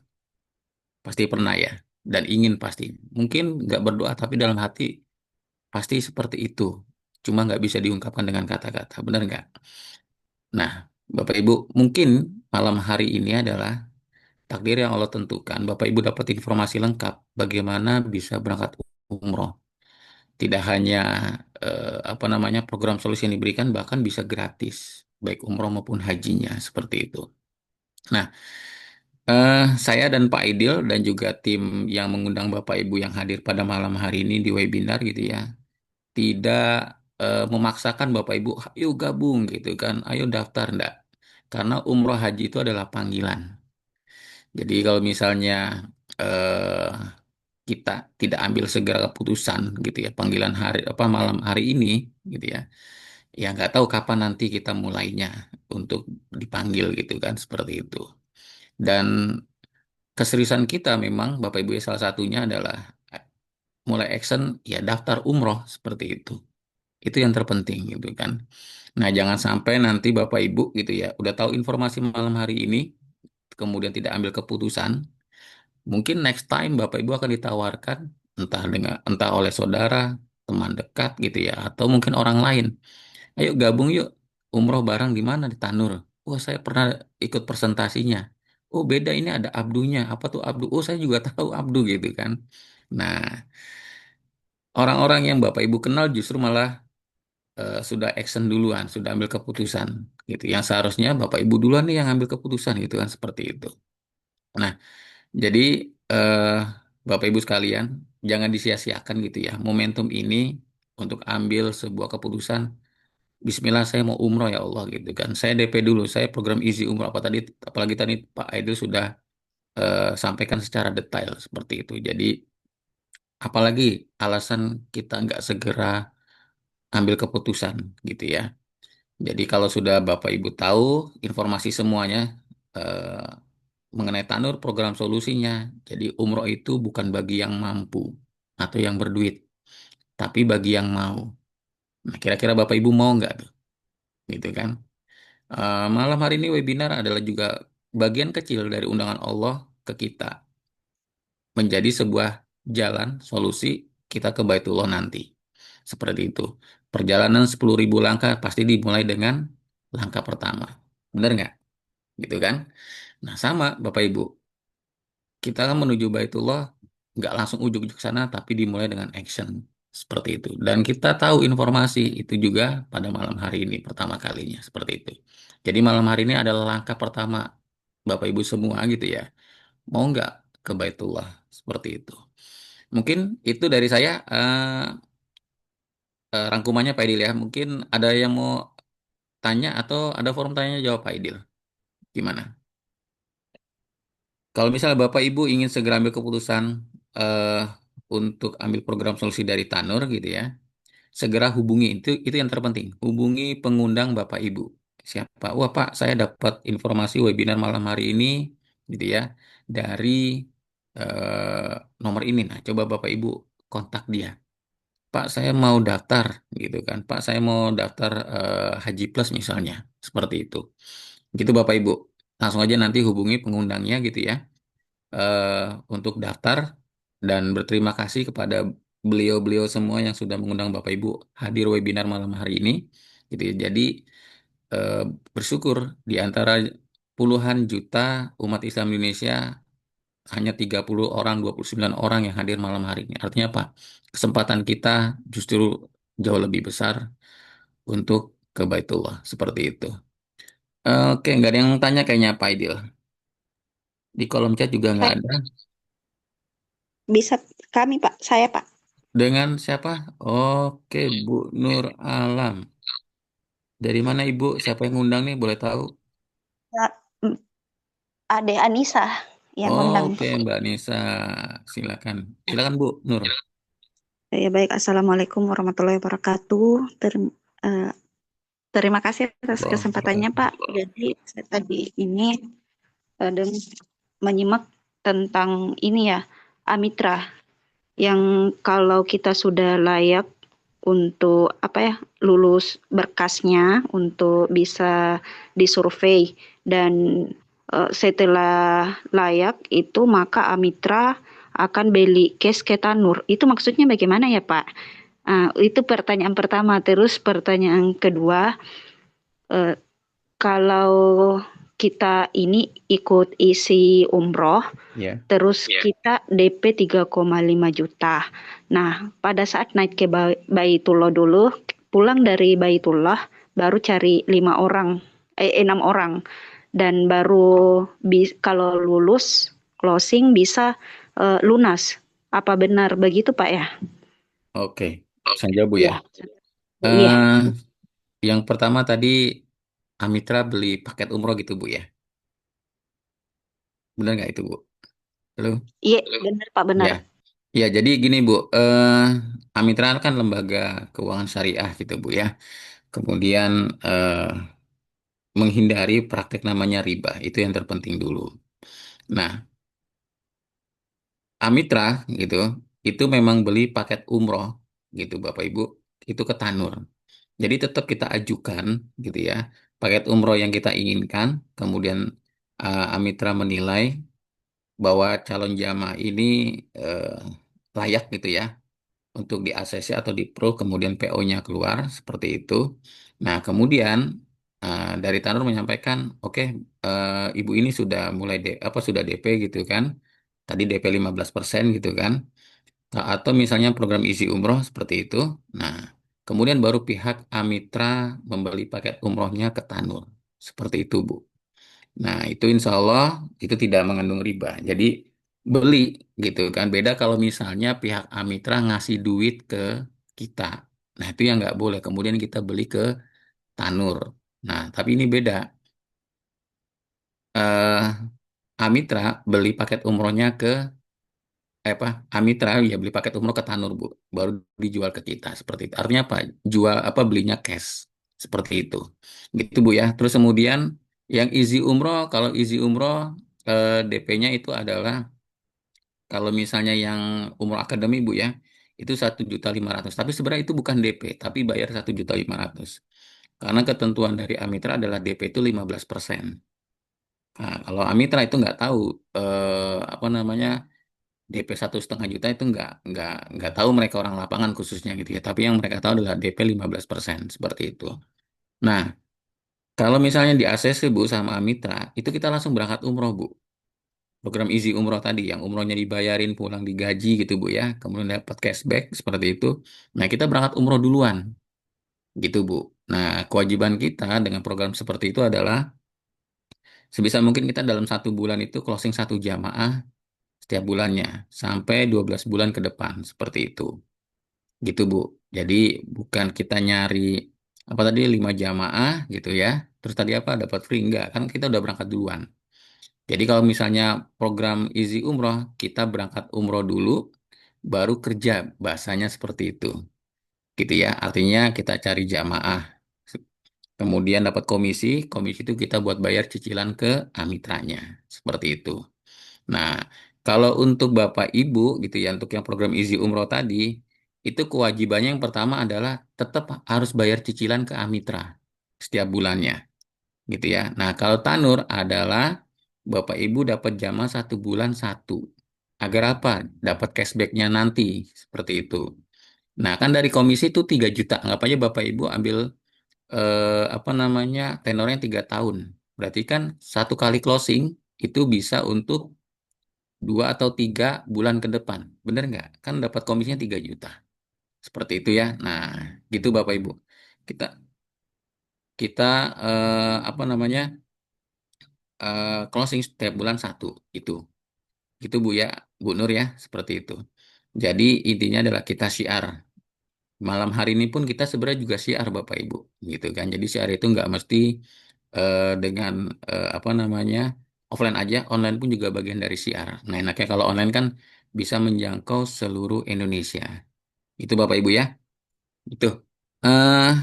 Pasti pernah ya, dan ingin pasti. Mungkin nggak berdoa tapi dalam hati pasti seperti itu. Cuma nggak bisa diungkapkan dengan kata-kata, benar nggak? Nah, Bapak Ibu, mungkin malam hari ini adalah takdir yang Allah tentukan. Bapak Ibu dapat informasi lengkap bagaimana bisa berangkat umroh. Tidak hanya apa namanya program solusi yang diberikan, bahkan bisa gratis, baik umroh maupun hajinya seperti itu. Nah, saya dan Pak Aidil dan juga tim yang mengundang Bapak Ibu yang hadir pada malam hari ini di webinar gitu ya, tidak memaksakan Bapak Ibu, ayo gabung gitu kan, ayo daftar enggak. Karena umroh haji itu adalah panggilan. Jadi kalau misalnya eh, kita tidak ambil segera keputusan gitu ya, panggilan hari apa malam hari ini gitu ya, ya nggak tahu kapan nanti kita mulainya untuk dipanggil gitu kan seperti itu. Dan keseriusan kita memang Bapak Ibu ya, salah satunya adalah mulai action ya daftar umroh seperti itu. Itu yang terpenting gitu kan. Nah, jangan sampai nanti Bapak Ibu gitu ya, udah tahu informasi malam hari ini, kemudian tidak ambil keputusan. Mungkin next time Bapak Ibu akan ditawarkan entah oleh saudara, teman dekat gitu ya, atau mungkin orang lain. Ayo gabung yuk, umroh bareng di mana di Tanur. Oh, saya pernah ikut presentasinya. Oh, beda ini ada Abdunya. Apa tuh Abdu? Oh, saya juga tahu Abdu gitu kan. Nah, orang-orang yang Bapak Ibu kenal justru malah sudah action duluan, sudah ambil keputusan gitu. Yang seharusnya Bapak Ibu duluan nih yang ambil keputusan gitu kan seperti itu. Nah, jadi eh, Bapak Ibu sekalian, jangan disia-siakan gitu ya momentum ini untuk ambil sebuah keputusan. Bismillah saya mau umroh ya Allah gitu kan. Saya DP dulu, saya program Easy Umroh apa tadi, apalagi tadi Pak Aidil sudah sampaikan secara detail seperti itu. Jadi apalagi alasan kita nggak segera ambil keputusan gitu ya. Jadi kalau sudah Bapak Ibu tahu informasi semuanya eh, mengenai Tanur program solusinya, jadi umroh itu bukan bagi yang mampu atau yang berduit, tapi bagi yang mau. Nah, kira-kira Bapak Ibu mau nggak tuh? Gitu kan? Malam hari ini webinar adalah juga bagian kecil dari undangan Allah ke kita. menjadi sebuah jalan solusi kita ke Baitullah nanti. Seperti itu. Perjalanan 10.000 langkah pasti dimulai dengan langkah pertama. Benar nggak? Gitu kan? Nah, sama Bapak Ibu. Kita kan menuju Baitullah nggak langsung ujuk-ujuk sana, tapi dimulai dengan action. Seperti itu. Dan kita tahu informasi itu juga pada malam hari ini pertama kalinya. Seperti itu. Jadi malam hari ini adalah langkah pertama Bapak Ibu semua gitu ya. Mau nggak ke Baitullah? Seperti itu. Mungkin itu dari saya rangkumannya Pak Idil ya. Mungkin ada yang mau tanya atau ada forum tanya jawab Pak Idil. Gimana? Kalau misalnya Bapak Ibu ingin segera ambil keputusan eh, untuk ambil program solusi dari Tanur gitu ya, segera hubungi itu yang terpenting. Hubungi pengundang Bapak Ibu. Siapa? Wah Pak, saya dapat informasi webinar malam hari ini gitu ya dari nomor ini. Nah, coba Bapak Ibu kontak dia. Pak, saya mau daftar gitu kan. Pak, saya mau daftar Haji Plus misalnya. Seperti itu. Gitu Bapak Ibu. Langsung aja nanti hubungi pengundangnya gitu ya. eh, untuk daftar dan berterima kasih kepada beliau-beliau semua yang sudah mengundang Bapak Ibu hadir webinar malam hari ini. Gitu ya. Jadi eh, bersyukur di antara puluhan juta umat Islam Indonesia hanya 30 orang, 29 orang yang hadir malam hari ini. Artinya apa? Kesempatan kita justru jauh lebih besar untuk ke Baitullah. Seperti itu. Oke, nggak ada yang tanya kayaknya Pak Aidil. Di kolom chat juga nggak Saya ada. bisa kami Pak, saya Pak. Dengan siapa? Oke, Bu Nur Alam. Dari mana Ibu? Siapa yang ngundang nih? Boleh tahu? Ya, Ade Anissa yang undang. Oke, Mbak Nisa. Silakan. Silakan Bu Nur. Ya baik, Assalamualaikum warahmatullahi wabarakatuh. Eh, terima kasih atas kesempatannya Pak. Jadi saya tadi ini menyimak tentang ini ya, Amitra, yang kalau kita sudah layak untuk apa ya, lulus berkasnya untuk bisa disurvei dan setelah layak itu maka Amitra akan beli cash ke Tanur. Itu maksudnya bagaimana ya Pak? Itu pertanyaan pertama. Terus pertanyaan kedua, eh, kalau kita ini ikut isi umroh, Ya. terus kita DP 3,5 juta. Nah, pada saat naik ke Baitullah dulu, pulang dari Baitullah, baru cari 6 orang. Dan baru kalau lulus, closing bisa lunas. Apa benar begitu Pak ya? Oke. Saja Bu ya. Iya. Iya. Eh, yang pertama tadi Amitra beli paket umroh gitu Bu ya. Benar nggak itu Bu? Halo? Iya, benar Pak, benar. Ya. Ya, jadi gini Bu. Amitra kan lembaga keuangan syariah gitu Bu ya. Kemudian menghindari praktek namanya riba. Itu yang terpenting dulu. Nah, Amitra gitu, itu memang beli paket umroh gitu Bapak Ibu, itu ke Tanur. Jadi tetap kita ajukan gitu ya, paket umroh yang kita inginkan, kemudian Amitra menilai bahwa calon jamaah ini eh, layak gitu ya untuk di ACC atau di Pro, kemudian PO-nya keluar seperti itu. Nah, kemudian dari Tanur menyampaikan, oke, ibu ini sudah mulai sudah DP gitu kan. Tadi DP 15% gitu kan. Nah, atau misalnya program isi umroh seperti itu. Nah, kemudian baru pihak Amitra membeli paket umrohnya ke Tanur. Seperti itu, Bu. Nah, itu insya Allah itu tidak mengandung riba. Jadi beli gitu kan. Beda kalau misalnya pihak Amitra ngasih duit ke kita. Nah, itu yang nggak boleh. Kemudian kita beli ke Tanur. Nah, tapi ini beda. Eh, Amitra beli paket umrohnya ke Amitra ya beli paket umroh ke Tanur Bu, baru dijual ke kita seperti itu. Artinya apa? Jual belinya cash seperti itu. Gitu Bu ya. Terus kemudian yang easy umroh, kalau easy umroh DP-nya itu adalah kalau misalnya yang umroh akademi Bu ya, itu 1.500.000. Tapi sebenarnya itu bukan DP, tapi bayar 1.500.000. Karena ketentuan dari Amitra adalah DP itu 15%. Nah, kalau Amitra itu nggak tahu apa namanya DP 1,5 juta itu nggak tahu mereka orang lapangan khususnya gitu ya. Tapi yang mereka tahu adalah DP 15% seperti itu. Nah, kalau misalnya di ACC Bu sama Mitra, itu kita langsung berangkat umroh Bu. Program Easy Umroh tadi, yang umrohnya dibayarin pulang digaji gitu Bu ya. Kemudian dapat cashback seperti itu. Nah, kita berangkat umroh duluan gitu Bu. Nah, kewajiban kita dengan program seperti itu adalah sebisa mungkin kita dalam 1 bulan itu closing 1 jamaah setiap bulannya sampai 12 bulan ke depan seperti itu. Gitu Bu. Jadi bukan kita nyari apa tadi 5 jamaah gitu ya. Terus tadi apa dapat free enggak? Kan kita udah berangkat duluan. Jadi kalau misalnya program Easy Umroh, kita berangkat umroh dulu, baru kerja, bahasanya seperti itu. Gitu ya, artinya kita cari jamaah. Kemudian dapat komisi, komisi itu kita buat bayar cicilan ke amitranya. Seperti itu. Nah, kalau untuk Bapak Ibu gitu ya, untuk yang program Easy Umroh tadi, itu kewajibannya yang pertama adalah tetap harus bayar cicilan ke Amitra setiap bulannya, gitu ya. Nah, kalau Tanur adalah Bapak Ibu dapat jamaah 1 bulan satu. Agar apa? Dapat cashbacknya nanti, seperti itu. Nah, kan dari komisi itu 3 juta. Anggap aja Bapak Ibu ambil apa namanya tenornya 3 tahun. Berarti kan 1 kali closing itu bisa untuk 2 atau 3 bulan ke depan. Bener nggak? Kan dapat komisinya 3 juta. Seperti itu ya. Nah, gitu Bapak Ibu. Kita kita apa namanya closing setiap bulan satu itu. Gitu Bu ya, Bu Nur ya, seperti itu. Jadi intinya adalah kita syiar. Malam hari ini pun kita sebenarnya juga syiar Bapak Ibu, gitu kan. Jadi syiar itu nggak mesti dengan apa namanya offline aja, online pun juga bagian dari syiar. Nah, enaknya kalau online kan bisa menjangkau seluruh Indonesia. Itu Bapak Ibu ya. Itu. eh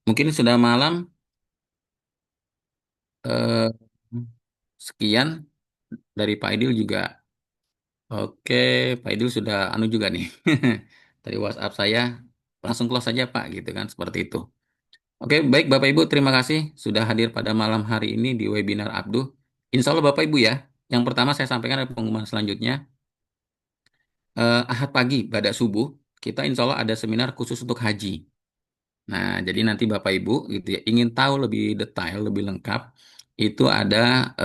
Mungkin sudah malam. eh Sekian dari Pak Idil juga. Oke, Pak Idil sudah anu juga nih. Dari WhatsApp saya langsung close saja Pak, gitu kan seperti itu. Oke, baik Bapak Ibu, terima kasih sudah hadir pada malam hari ini di webinar Abduh. Insya Allah Bapak Ibu ya, yang pertama saya sampaikan ada pengumuman selanjutnya. Ahad pagi pada subuh, kita insya Allah ada seminar khusus untuk haji. Nah, jadi nanti Bapak Ibu gitu ya, ingin tahu lebih detail, lebih lengkap, itu ada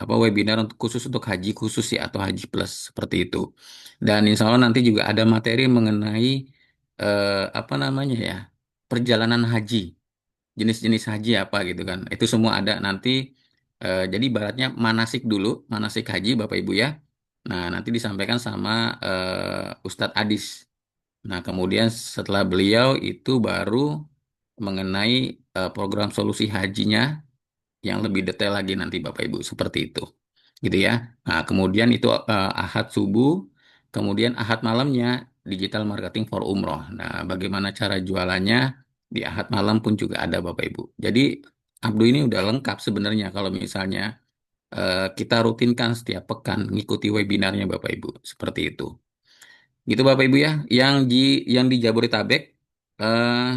apa webinar untuk khusus untuk haji khusus ya atau haji plus seperti itu. Dan insya Allah nanti juga ada materi mengenai apa namanya ya perjalanan haji, jenis-jenis haji apa gitu kan. Itu semua ada nanti. Jadi ibaratnya manasik dulu, manasik haji Bapak Ibu ya. Nah, nanti disampaikan sama Ustadz Adis. Nah, kemudian setelah beliau itu baru mengenai program solusi hajinya yang lebih detail lagi nanti Bapak Ibu seperti itu. Gitu ya. Nah, kemudian itu Ahad subuh, kemudian Ahad malamnya digital marketing for umroh. Nah, bagaimana cara jualannya di Ahad malam pun juga ada Bapak Ibu. Jadi Abdu ini udah lengkap sebenarnya kalau misalnya kita rutinkan setiap pekan ngikuti webinarnya Bapak Ibu seperti itu. Gitu Bapak Ibu ya. Yang di Jabodetabek eh,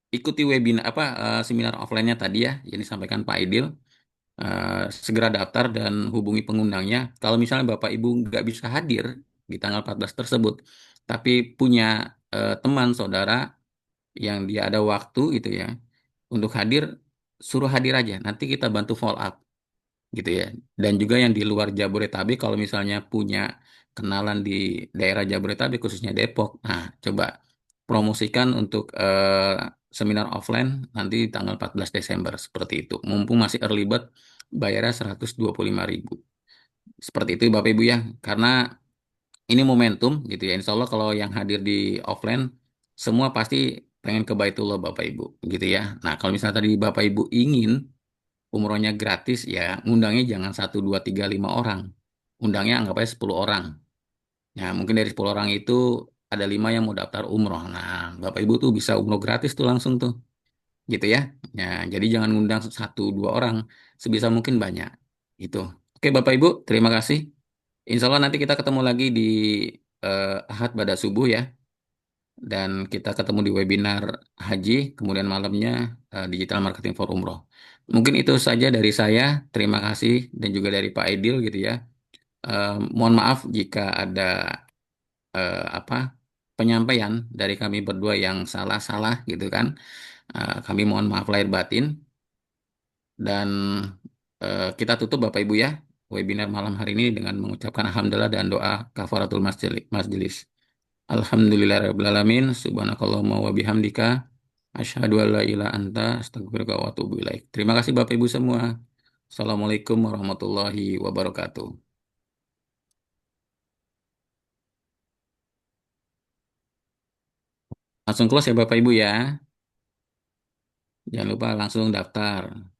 ikuti webinar apa seminar offline-nya tadi ya yang disampaikan Pak Aidil. Segera daftar dan hubungi pengundangnya. Kalau misalnya Bapak Ibu nggak bisa hadir di tanggal 14 tersebut, tapi punya teman saudara yang dia ada waktu gitu ya untuk hadir, suruh hadir aja. Nanti kita bantu follow up gitu ya. Dan juga yang di luar Jabodetabek kalau misalnya punya kenalan di daerah Jabodetabek khususnya Depok, nah coba promosikan untuk seminar offline nanti di tanggal 14 Desember seperti itu. Mumpung masih early bird bayarnya 125.000. Seperti itu Bapak Ibu ya. Karena ini momentum gitu ya. Insya Allah kalau yang hadir di offline semua pasti pengen ke Baitullah Bapak Ibu gitu ya. Nah, kalau misalnya tadi Bapak Ibu ingin umrohnya gratis ya ngundangnya jangan 1, 2, 3, 5 orang. Undangnya anggap aja 10 orang. Ya mungkin dari 10 orang itu ada 5 yang mau daftar umroh. Nah Bapak Ibu tuh bisa umroh gratis tuh langsung tuh. Gitu ya. Ya jadi jangan ngundang 1, 2 orang. Sebisa mungkin banyak. Gitu. Oke Bapak Ibu terima kasih. Insya Allah nanti kita ketemu lagi di Ahad pada subuh ya. Dan kita ketemu di webinar haji, kemudian malamnya digital marketing for umroh. Mungkin itu saja dari saya. Terima kasih dan juga dari Pak Aidil gitu ya. Mohon maaf jika ada apa penyampaian dari kami berdua yang salah-salah gitu kan. Kami mohon maaf lahir batin dan kita tutup Bapak Ibu ya webinar malam hari ini dengan mengucapkan alhamdulillah dan doa kafaratul majelis. Alhamdulillahirabbil alamin subhanakallahumma wa bihamdika asyhadu an la ilaha anta astaghfiruka wa atubu ilaik. Terima kasih Bapak Ibu semua. Assalamualaikum warahmatullahi wabarakatuh. Langsung close ya Bapak Ibu ya. Jangan lupa langsung daftar.